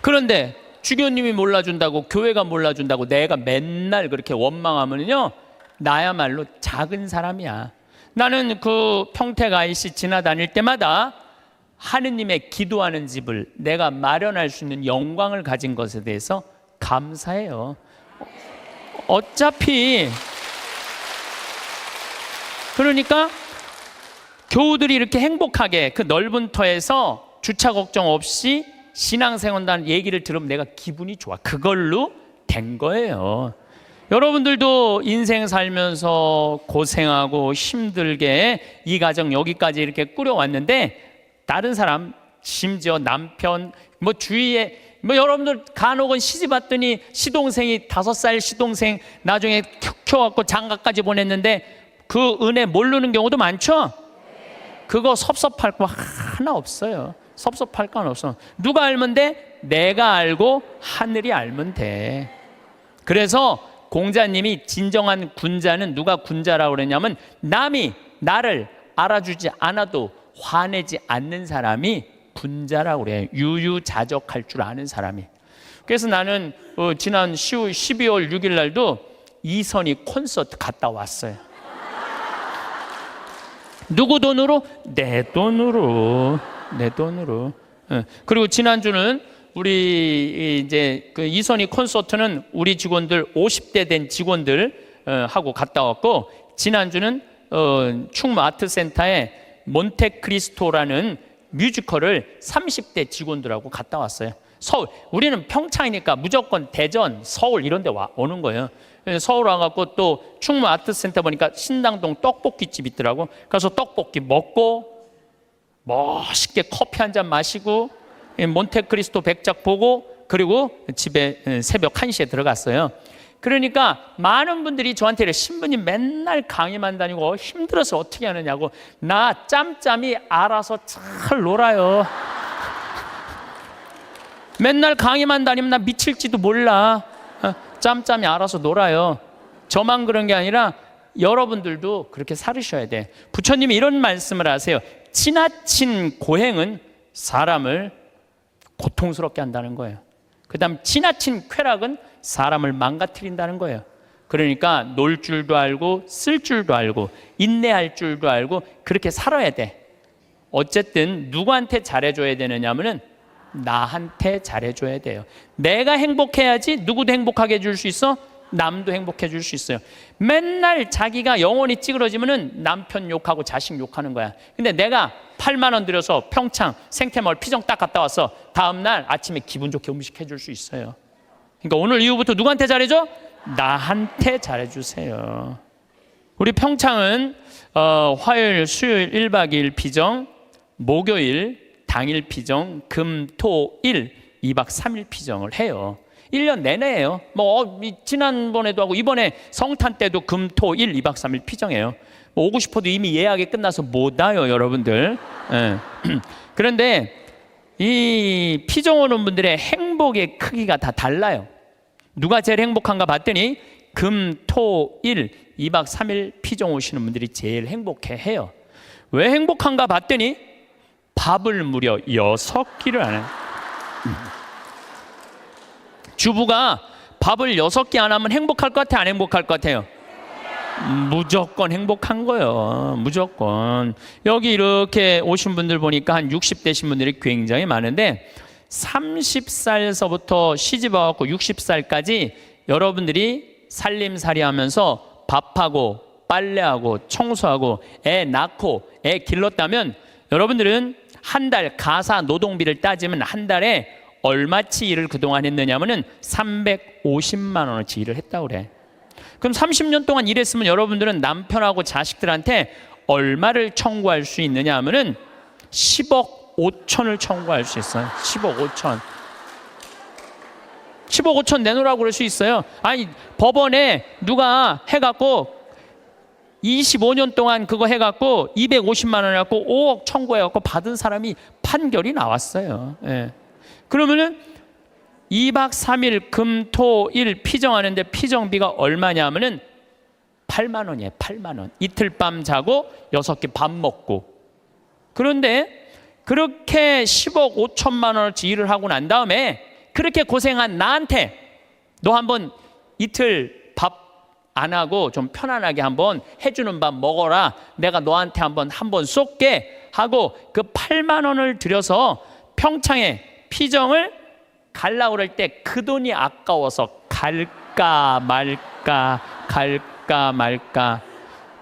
그런데 주교님이 몰라준다고, 교회가 몰라준다고 내가 맨날 그렇게 원망하면요, 나야말로 작은 사람이야. 나는 그 평택 IC 지나다닐 때마다 하느님의 기도하는 집을 내가 마련할 수 있는 영광을 가진 것에 대해서 감사해요. 어차피 그러니까 교우들이 이렇게 행복하게 그 넓은 터에서 주차 걱정 없이 신앙생활한다는 얘기를 들으면 내가 기분이 좋아. 그걸로 된 거예요. 여러분들도 인생 살면서 고생하고 힘들게 이 가정 여기까지 이렇게 꾸려왔는데, 다른 사람, 심지어 남편, 뭐 주위에 뭐 여러분들 간혹은 시집 왔더니 시동생이 5살 시동생 나중에 키워갖고 장가까지 보냈는데 그 은혜 모르는 경우도 많죠? 그거 섭섭할 거 하나 없어요. 섭섭할 건 없어. 누가 알면 돼? 내가 알고 하늘이 알면 돼. 그래서 공자님이 진정한 군자는, 누가 군자라고 그랬냐면 남이 나를 알아주지 않아도 화내지 않는 사람이 군자라고 그래요. 유유자적할 줄 아는 사람이. 그래서 나는 지난 12월 6일 날도 이선희 콘서트 갔다 왔어요. 누구 돈으로? 내 돈으로. 내 돈으로. 그리고 지난주는 우리 이제 그 이선희 콘서트는 우리 직원들 50대 된 직원들 하고 갔다 왔고, 지난주는 충무 아트센터에 몬테크리스토라는 뮤지컬을 30대 직원들하고 갔다 왔어요. 서울, 우리는 평창이니까 무조건 대전, 서울 이런 데 오는 거예요. 서울 와갖고 또 충무 아트센터 보니까 신당동 떡볶이집 있더라고. 그래서 떡볶이 먹고 멋있게 커피 한 잔 마시고 몬테크리스토 백작 보고, 그리고 집에 새벽 1시에 들어갔어요. 그러니까 많은 분들이 저한테 이래, 신부님 맨날 강의만 다니고 힘들어서 어떻게 하느냐고. 나 짬짬이 알아서 잘 놀아요. 맨날 강의만 다니면 나 미칠지도 몰라. 짬짬이 알아서 놀아요. 저만 그런 게 아니라 여러분들도 그렇게 살으셔야 돼. 부처님이 이런 말씀을 하세요. 지나친 고행은 사람을 고통스럽게 한다는 거예요. 그 다음 지나친 쾌락은 사람을 망가뜨린다는 거예요. 그러니까 놀 줄도 알고 쓸 줄도 알고 인내할 줄도 알고 그렇게 살아야 돼. 어쨌든 누구한테 잘해줘야 되느냐면은 나한테 잘해줘야 돼요. 내가 행복해야지 누구도 행복하게 해줄 수 있어? 남도 행복해 줄 수 있어요. 맨날 자기가 영혼이 찌그러지면은 남편 욕하고 자식 욕하는 거야. 근데 내가 8만 원 들여서 평창 생태마을 피정 딱 갔다 와서 다음날 아침에 기분 좋게 음식 해줄 수 있어요. 그러니까 오늘 이후부터 누구한테 잘해줘? 나한테 잘해주세요. 우리 평창은 화요일, 수요일 1박 2일 피정, 목요일 당일 피정, 금, 토, 일 2박 3일 피정을 해요. 1년 내내예요. 뭐 지난번에도 하고 이번에 성탄 때도 금, 토, 일 2박 3일 피정해요. 뭐 오고 싶어도 이미 예약이 끝나서 못 와요, 여러분들. 예. 그런데 이 피정 오는 분들의 행복의 크기가 다 달라요. 누가 제일 행복한가 봤더니 금, 토, 일 2박 3일 피정 오시는 분들이 제일 행복해해요. 왜 행복한가 봤더니 밥을 무려 6끼를 안 해요. 주부가 밥을 6끼 안 하면 행복할 것 같아, 안 행복할 것 같아요? 무조건 행복한 거예요. 무조건. 여기 이렇게 오신 분들 보니까 한 60대신 분들이 굉장히 많은데 30살서부터 시집 와갖고 60살까지 여러분들이 살림살이 하면서 밥하고 빨래하고 청소하고 애 낳고 애 길렀다면 여러분들은 한 달 가사 노동비를 따지면 한 달에 얼마치 일을 그동안 했느냐면은 350만 원어치 일을 했다고 그래. 그럼 30년 동안 일했으면 여러분들은 남편하고 자식들한테 얼마를 청구할 수 있느냐 하면은 10억 5천을 청구할 수 있어요. 10억 5천. 10억 5천 내놓으라고 그럴 수 있어요. 아니 법원에 누가 해갖고 25년 동안 그거 해갖고 250만 원 해갖고 5억 청구해갖고 받은 사람이 판결이 나왔어요. 예. 그러면은 2박 3일 금, 토, 일 피정하는데 피정비가 얼마냐 하면은 8만 원이에요. 8만 원. 이틀 밤 자고 6끼 밥 먹고 그런데 그렇게 10억 5천만 원어치 일을 하고 난 다음에 그렇게 고생한 나한테 너 한번 이틀 밥 안 하고 좀 편안하게 한번 해주는 밥 먹어라. 내가 너한테 한번 쏠게 하고 그 8만 원을 들여서 평창에 피정을 갈라고 그럴 때 그 돈이 아까워서 갈까 말까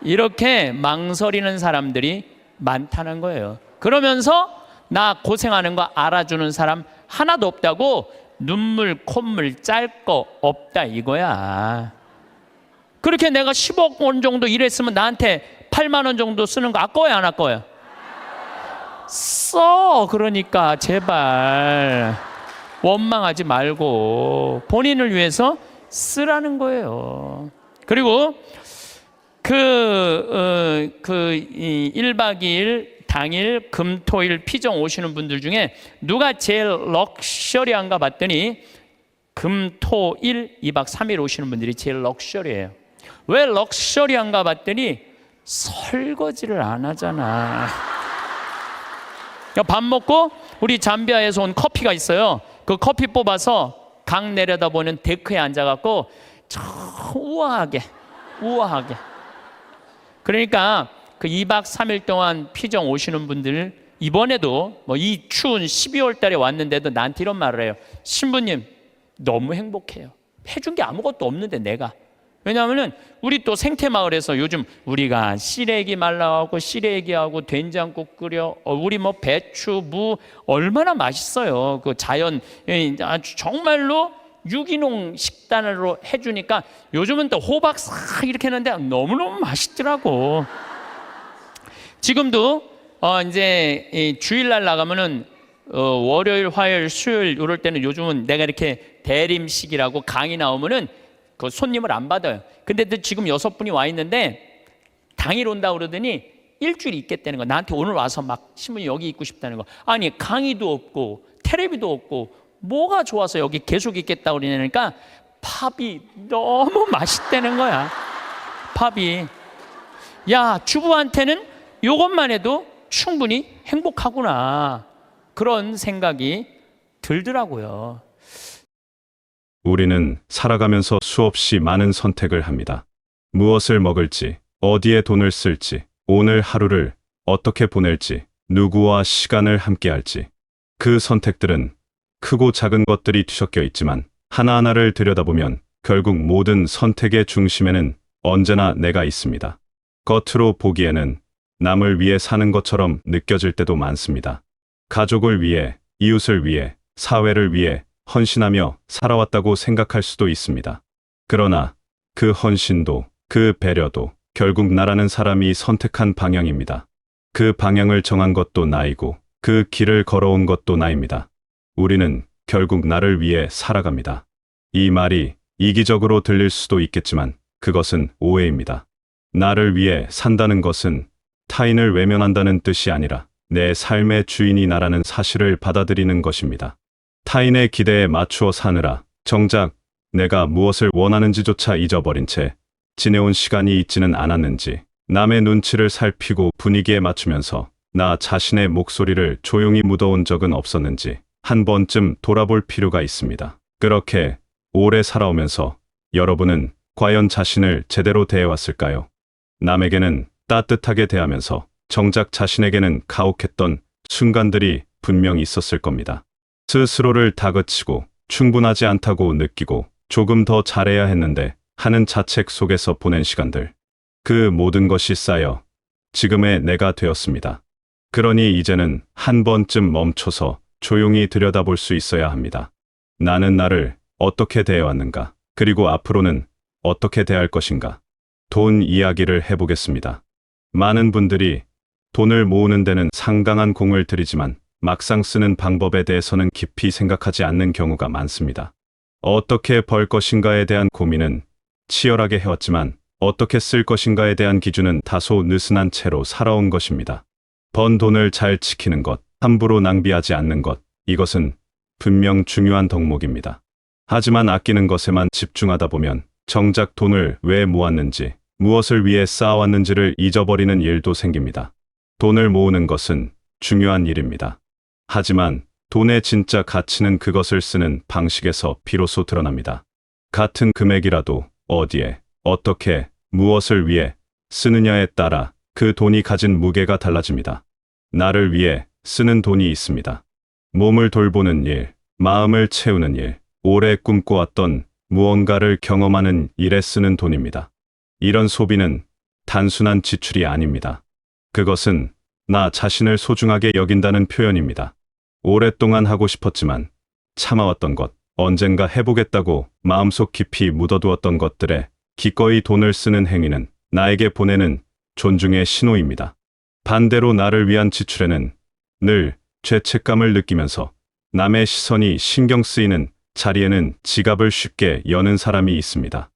이렇게 망설이는 사람들이 많다는 거예요. 그러면서 나 고생하는 거 알아주는 사람 하나도 없다고 눈물 콧물 짤 거 없다 이거야. 그렇게 내가 10억 원 정도 일했으면 나한테 8만 원 정도 쓰는 거 아까워요 안 아까워요? 써. 그러니까 제발 원망하지 말고 본인을 위해서 쓰라는 거예요. 그리고 그 1박 2일 당일 금토일 피정 오시는 분들 중에 누가 제일 럭셔리한가 봤더니 금토일 2박 3일 오시는 분들이 제일 럭셔리해요. 왜 럭셔리한가 봤더니 설거지를 안 하잖아. 밥 먹고 우리 잠비아에서 온 커피가 있어요. 그 커피 뽑아서 강 내려다보는 데크에 앉아갖고 우아하게 그러니까 그 2박 3일 동안 피정 오시는 분들 이번에도 뭐 이 추운 12월 달에 왔는데도 나한테 이런 말을 해요. 신부님 너무 행복해요. 해준 게 아무것도 없는데 내가. 왜냐하면은 우리 또 생태마을에서 요즘 우리가 시래기 말라하고 시래기하고 된장국 끓여 우리 뭐 배추 무 얼마나 맛있어요. 그 자연 아주 정말로 유기농 식단으로 해주니까 요즘은 또 호박 싹 이렇게 했는데 너무너무 맛있더라고. 지금도 이제 주일날 나가면은 월요일, 화요일, 수요일 이럴 때는 요즘은 내가 이렇게 대림식이라고 강의 나오면은 그 손님을 안 받아요. 근데 지금 6분이 와 있는데 당일 온다 그러더니 일주일 있겠다는 거. 나한테 오늘 와서 막 신부님 여기 있고 싶다는 거. 아니 강의도 없고 텔레비도 없고 뭐가 좋아서 여기 계속 있겠다 그러니까 팝이 너무 맛있다는 거야. 팝이. 야 주부한테는 이것만 해도 충분히 행복하구나. 그런 생각이 들더라고요. 우리는 살아가면서 수없이 많은 선택을 합니다. 무엇을 먹을지, 어디에 돈을 쓸지, 오늘 하루를 어떻게 보낼지, 누구와 시간을 함께할지. 그 선택들은 크고 작은 것들이 뒤섞여 있지만 하나하나를 들여다보면 결국 모든 선택의 중심에는 언제나 내가 있습니다. 겉으로 보기에는 남을 위해 사는 것처럼 느껴질 때도 많습니다. 가족을 위해, 이웃을 위해, 사회를 위해 헌신하며 살아왔다고 생각할 수도 있습니다. 그러나 그 헌신도, 그 배려도 결국 나라는 사람이 선택한 방향입니다. 그 방향을 정한 것도 나이고 그 길을 걸어온 것도 나입니다. 우리는 결국 나를 위해 살아갑니다. 이 말이 이기적으로 들릴 수도 있겠지만 그것은 오해입니다. 나를 위해 산다는 것은 타인을 외면한다는 뜻이 아니라 내 삶의 주인이 나라는 사실을 받아들이는 것입니다. 타인의 기대에 맞추어 사느라 정작 내가 무엇을 원하는지조차 잊어버린 채 지내온 시간이 있지는 않았는지, 남의 눈치를 살피고 분위기에 맞추면서 나 자신의 목소리를 조용히 묻어온 적은 없었는지 한 번쯤 돌아볼 필요가 있습니다. 그렇게 오래 살아오면서 여러분은 과연 자신을 제대로 대해왔을까요? 남에게는 따뜻하게 대하면서 정작 자신에게는 가혹했던 순간들이 분명히 있었을 겁니다. 스스로를 다그치고 충분하지 않다고 느끼고 조금 더 잘해야 했는데 하는 자책 속에서 보낸 시간들. 그 모든 것이 쌓여 지금의 내가 되었습니다. 그러니 이제는 한 번쯤 멈춰서 조용히 들여다볼 수 있어야 합니다. 나는 나를 어떻게 대해왔는가? 그리고 앞으로는 어떻게 대할 것인가? 돈 이야기를 해보겠습니다. 많은 분들이 돈을 모으는 데는 상당한 공을 들이지만 막상 쓰는 방법에 대해서는 깊이 생각하지 않는 경우가 많습니다. 어떻게 벌 것인가에 대한 고민은 치열하게 해왔지만 어떻게 쓸 것인가에 대한 기준은 다소 느슨한 채로 살아온 것입니다. 번 돈을 잘 지키는 것, 함부로 낭비하지 않는 것, 이것은 분명 중요한 덕목입니다. 하지만 아끼는 것에만 집중하다 보면 정작 돈을 왜 모았는지, 무엇을 위해 쌓아왔는지를 잊어버리는 일도 생깁니다. 돈을 모으는 것은 중요한 일입니다. 하지만 돈의 진짜 가치는 그것을 쓰는 방식에서 비로소 드러납니다. 같은 금액이라도 어디에, 어떻게, 무엇을 위해 쓰느냐에 따라 그 돈이 가진 무게가 달라집니다. 나를 위해 쓰는 돈이 있습니다. 몸을 돌보는 일, 마음을 채우는 일, 오래 꿈꿔왔던 무언가를 경험하는 일에 쓰는 돈입니다. 이런 소비는 단순한 지출이 아닙니다. 그것은 나 자신을 소중하게 여긴다는 표현입니다. 오랫동안 하고 싶었지만 참아왔던 것, 언젠가 해보겠다고 마음속 깊이 묻어두었던 것들에 기꺼이 돈을 쓰는 행위는 나에게 보내는 존중의 신호입니다. 반대로 나를 위한 지출에는 늘 죄책감을 느끼면서 남의 시선이 신경 쓰이는 자리에는 지갑을 쉽게 여는 사람이 있습니다.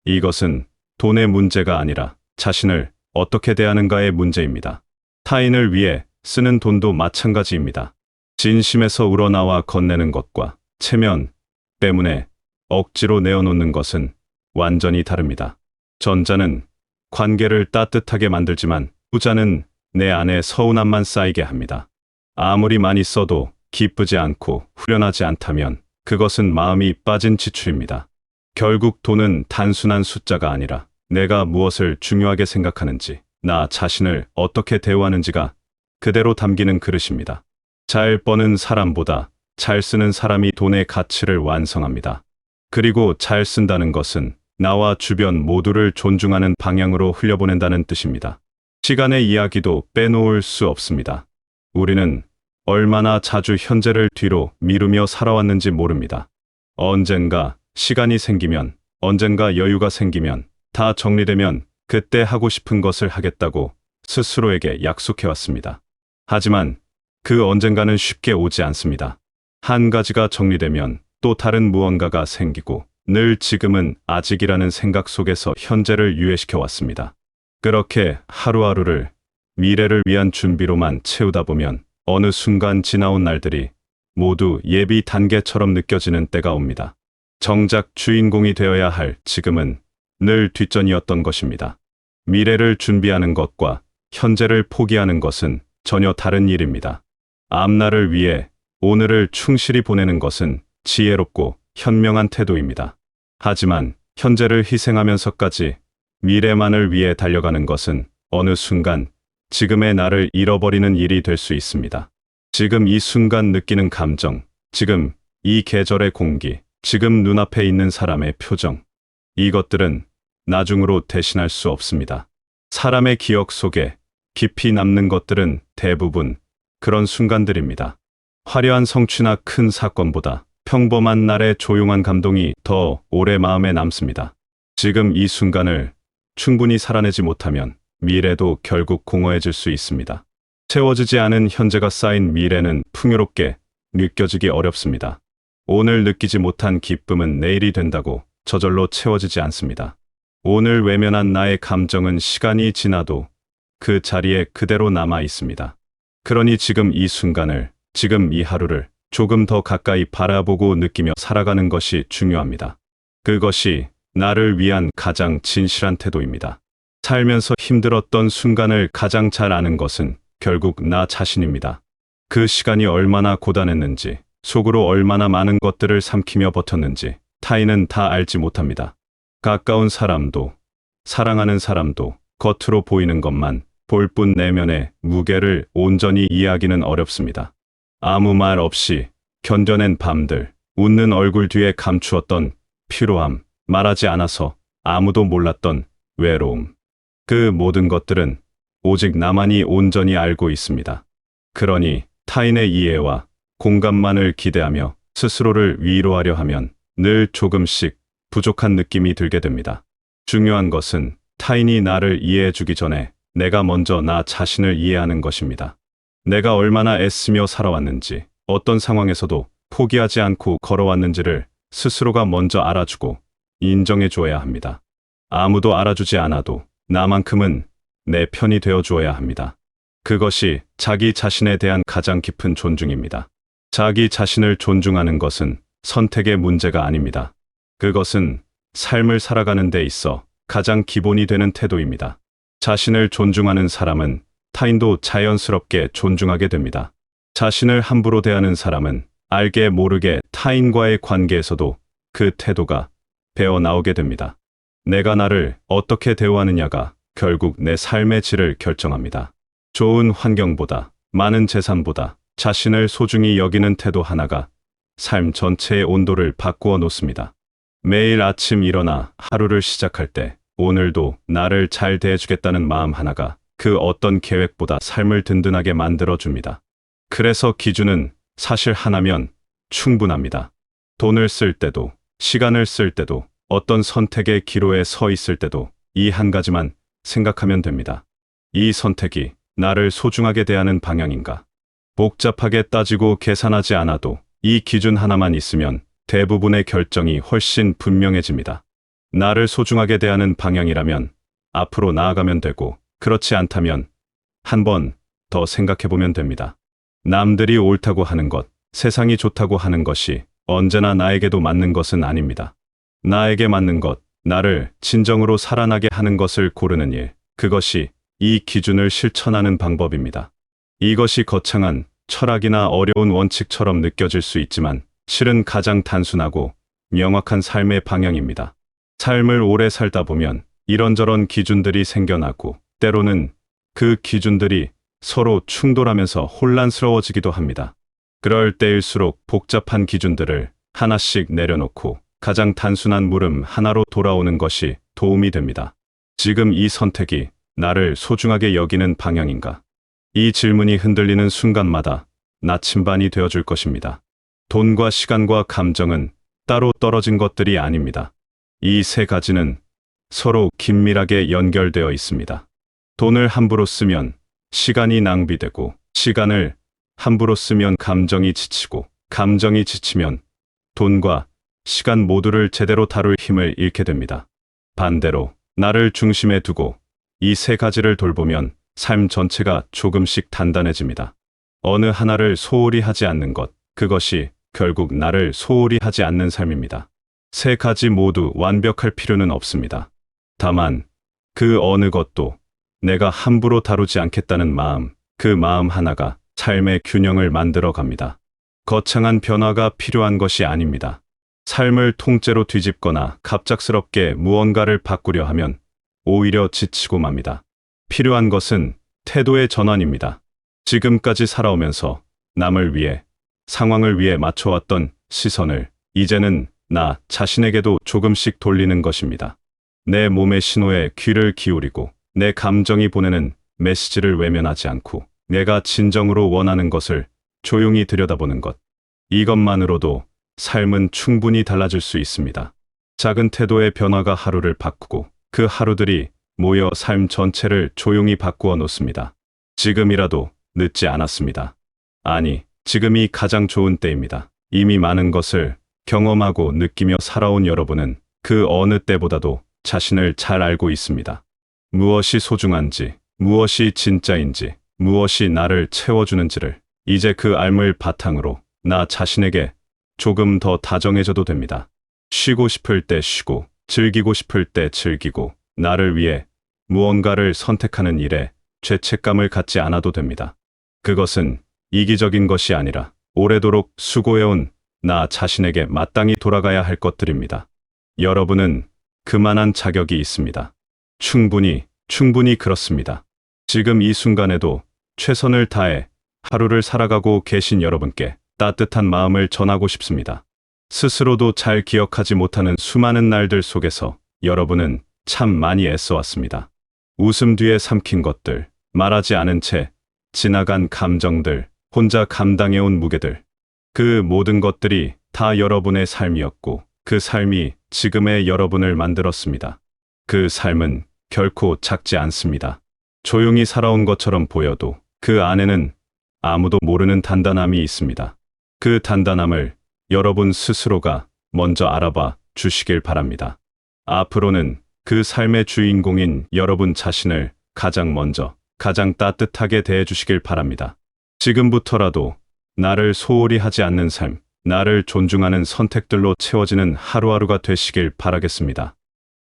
이것은 돈의 문제가 아니라 자신을 어떻게 대하는가의 문제입니다. 타인을 위해 쓰는 돈도 마찬가지입니다. 진심에서 우러나와 건네는 것과 체면 때문에 억지로 내어놓는 것은 완전히 다릅니다. 전자는 관계를 따뜻하게 만들지만 후자는 내 안에 서운함만 쌓이게 합니다. 아무리 많이 써도 기쁘지 않고 후련하지 않다면 그것은 마음이 빠진 지출입니다. 결국 돈은 단순한 숫자가 아니라 내가 무엇을 중요하게 생각하는지, 나 자신을 어떻게 대우하는지가 그대로 담기는 그릇입니다. 잘 버는 사람보다 잘 쓰는 사람이 돈의 가치를 완성합니다. 그리고 잘 쓴다는 것은 나와 주변 모두를 존중하는 방향으로 흘려보낸다는 뜻입니다. 시간의 이야기도 빼놓을 수 없습니다. 우리는 얼마나 자주 현재를 뒤로 미루며 살아왔는지 모릅니다. 언젠가 시간이 생기면, 언젠가 여유가 생기면, 다 정리되면 그때 하고 싶은 것을 하겠다고 스스로에게 약속해왔습니다. 하지만 그 언젠가는 쉽게 오지 않습니다. 한 가지가 정리되면 또 다른 무언가가 생기고 늘 지금은 아직이라는 생각 속에서 현재를 유예시켜 왔습니다. 그렇게 하루하루를 미래를 위한 준비로만 채우다 보면 어느 순간 지나온 날들이 모두 예비 단계처럼 느껴지는 때가 옵니다. 정작 주인공이 되어야 할 지금은 늘 뒷전이었던 것입니다. 미래를 준비하는 것과 현재를 포기하는 것은 전혀 다른 일입니다. 앞날을 위해 오늘을 충실히 보내는 것은 지혜롭고 현명한 태도입니다. 하지만 현재를 희생하면서까지 미래만을 위해 달려가는 것은 어느 순간 지금의 나를 잃어버리는 일이 될 수 있습니다. 지금 이 순간 느끼는 감정, 지금 이 계절의 공기, 지금 눈앞에 있는 사람의 표정, 이것들은 나중으로 대신할 수 없습니다. 사람의 기억 속에 깊이 남는 것들은 대부분 그런 순간들입니다. 화려한 성취나 큰 사건보다 평범한 날의 조용한 감동이 더 오래 마음에 남습니다. 지금 이 순간을 충분히 살아내지 못하면 미래도 결국 공허해질 수 있습니다. 채워지지 않은 현재가 쌓인 미래는 풍요롭게 느껴지기 어렵습니다. 오늘 느끼지 못한 기쁨은 내일이 된다고 저절로 채워지지 않습니다. 오늘 외면한 나의 감정은 시간이 지나도 그 자리에 그대로 남아 있습니다. 그러니 지금 이 순간을, 지금 이 하루를 조금 더 가까이 바라보고 느끼며 살아가는 것이 중요합니다. 그것이 나를 위한 가장 진실한 태도입니다. 살면서 힘들었던 순간을 가장 잘 아는 것은 결국 나 자신입니다. 그 시간이 얼마나 고단했는지, 속으로 얼마나 많은 것들을 삼키며 버텼는지 타인은 다 알지 못합니다. 가까운 사람도, 사랑하는 사람도 겉으로 보이는 것만 볼 뿐 내면의 무게를 온전히 이해하기는 어렵습니다. 아무 말 없이 견뎌낸 밤들, 웃는 얼굴 뒤에 감추었던 피로함, 말하지 않아서 아무도 몰랐던 외로움. 그 모든 것들은 오직 나만이 온전히 알고 있습니다. 그러니 타인의 이해와 공감만을 기대하며 스스로를 위로하려 하면 늘 조금씩 부족한 느낌이 들게 됩니다. 중요한 것은 타인이 나를 이해해주기 전에 내가 먼저 나 자신을 이해하는 것입니다. 내가 얼마나 애쓰며 살아왔는지, 어떤 상황에서도 포기하지 않고 걸어왔는지를 스스로가 먼저 알아주고 인정해 줘야 합니다. 아무도 알아주지 않아도 나만큼은 내 편이 되어 주어야 합니다. 그것이 자기 자신에 대한 가장 깊은 존중입니다. 자기 자신을 존중하는 것은 선택의 문제가 아닙니다. 그것은 삶을 살아가는 데 있어 가장 기본이 되는 태도입니다. 자신을 존중하는 사람은 타인도 자연스럽게 존중하게 됩니다. 자신을 함부로 대하는 사람은 알게 모르게 타인과의 관계에서도 그 태도가 배어 나오게 됩니다. 내가 나를 어떻게 대우하느냐가 결국 내 삶의 질을 결정합니다. 좋은 환경보다, 많은 재산보다 자신을 소중히 여기는 태도 하나가 삶 전체의 온도를 바꾸어 놓습니다. 매일 아침 일어나 하루를 시작할 때 오늘도 나를 잘 대해주겠다는 마음 하나가 그 어떤 계획보다 삶을 든든하게 만들어줍니다. 그래서 기준은 사실 하나면 충분합니다. 돈을 쓸 때도, 시간을 쓸 때도, 어떤 선택의 기로에 서 있을 때도 이 한 가지만 생각하면 됩니다. 이 선택이 나를 소중하게 대하는 방향인가? 복잡하게 따지고 계산하지 않아도 이 기준 하나만 있으면 대부분의 결정이 훨씬 분명해집니다. 나를 소중하게 대하는 방향이라면 앞으로 나아가면 되고, 그렇지 않다면 한 번 더 생각해 보면 됩니다. 남들이 옳다고 하는 것, 세상이 좋다고 하는 것이 언제나 나에게도 맞는 것은 아닙니다. 나에게 맞는 것, 나를 진정으로 살아나게 하는 것을 고르는 일, 그것이 이 기준을 실천하는 방법입니다. 이것이 거창한 철학이나 어려운 원칙처럼 느껴질 수 있지만 실은 가장 단순하고 명확한 삶의 방향입니다. 삶을 오래 살다 보면 이런저런 기준들이 생겨나고 때로는 그 기준들이 서로 충돌하면서 혼란스러워지기도 합니다. 그럴 때일수록 복잡한 기준들을 하나씩 내려놓고 가장 단순한 물음 하나로 돌아오는 것이 도움이 됩니다. 지금 이 선택이 나를 소중하게 여기는 방향인가? 이 질문이 흔들리는 순간마다 나침반이 되어줄 것입니다. 돈과 시간과 감정은 따로 떨어진 것들이 아닙니다. 이 세 가지는 서로 긴밀하게 연결되어 있습니다. 돈을 함부로 쓰면 시간이 낭비되고, 시간을 함부로 쓰면 감정이 지치고, 감정이 지치면 돈과 시간 모두를 제대로 다룰 힘을 잃게 됩니다. 반대로 나를 중심에 두고 이 세 가지를 돌보면 삶 전체가 조금씩 단단해집니다. 어느 하나를 소홀히 하지 않는 것, 그것이 결국 나를 소홀히 하지 않는 삶입니다. 세 가지 모두 완벽할 필요는 없습니다. 다만 그 어느 것도 내가 함부로 다루지 않겠다는 마음, 그 마음 하나가 삶의 균형을 만들어 갑니다. 거창한 변화가 필요한 것이 아닙니다. 삶을 통째로 뒤집거나 갑작스럽게 무언가를 바꾸려 하면 오히려 지치고 맙니다. 필요한 것은 태도의 전환입니다. 지금까지 살아오면서 남을 위해, 상황을 위해 맞춰왔던 시선을 이제는 나 자신에게도 조금씩 돌리는 것입니다. 내 몸의 신호에 귀를 기울이고 내 감정이 보내는 메시지를 외면하지 않고 내가 진정으로 원하는 것을 조용히 들여다보는 것. 이것만으로도 삶은 충분히 달라질 수 있습니다. 작은 태도의 변화가 하루를 바꾸고 그 하루들이 모여 삶 전체를 조용히 바꾸어 놓습니다. 지금이라도 늦지 않았습니다. 아니, 지금이 가장 좋은 때입니다. 이미 많은 것을 경험하고 느끼며 살아온 여러분은 그 어느 때보다도 자신을 잘 알고 있습니다. 무엇이 소중한지, 무엇이 진짜인지, 무엇이 나를 채워주는지를 이제 그 알을 바탕으로 나 자신에게 조금 더 다정해져도 됩니다. 쉬고 싶을 때 쉬고, 즐기고 싶을 때 즐기고, 나를 위해 무언가를 선택하는 일에 죄책감을 갖지 않아도 됩니다. 그것은 이기적인 것이 아니라 오래도록 수고해온 나 자신에게 마땅히 돌아가야 할 것들입니다. 여러분은 그만한 자격이 있습니다. 충분히 그렇습니다. 지금 이 순간에도 최선을 다해 하루를 살아가고 계신 여러분께 따뜻한 마음을 전하고 싶습니다. 스스로도 잘 기억하지 못하는 수많은 날들 속에서 여러분은 참 많이 애써왔습니다. 웃음 뒤에 삼킨 것들, 말하지 않은 채 지나간 감정들, 혼자 감당해온 무게들. 그 모든 것들이 다 여러분의 삶이었고 그 삶이 지금의 여러분을 만들었습니다. 그 삶은 결코 작지 않습니다. 조용히 살아온 것처럼 보여도 그 안에는 아무도 모르는 단단함이 있습니다. 그 단단함을 여러분 스스로가 먼저 알아봐 주시길 바랍니다. 앞으로는 그 삶의 주인공인 여러분 자신을 가장 먼저, 가장 따뜻하게 대해 주시길 바랍니다. 지금부터라도 나를 소홀히 하지 않는 삶, 나를 존중하는 선택들로 채워지는 하루하루가 되시길 바라겠습니다.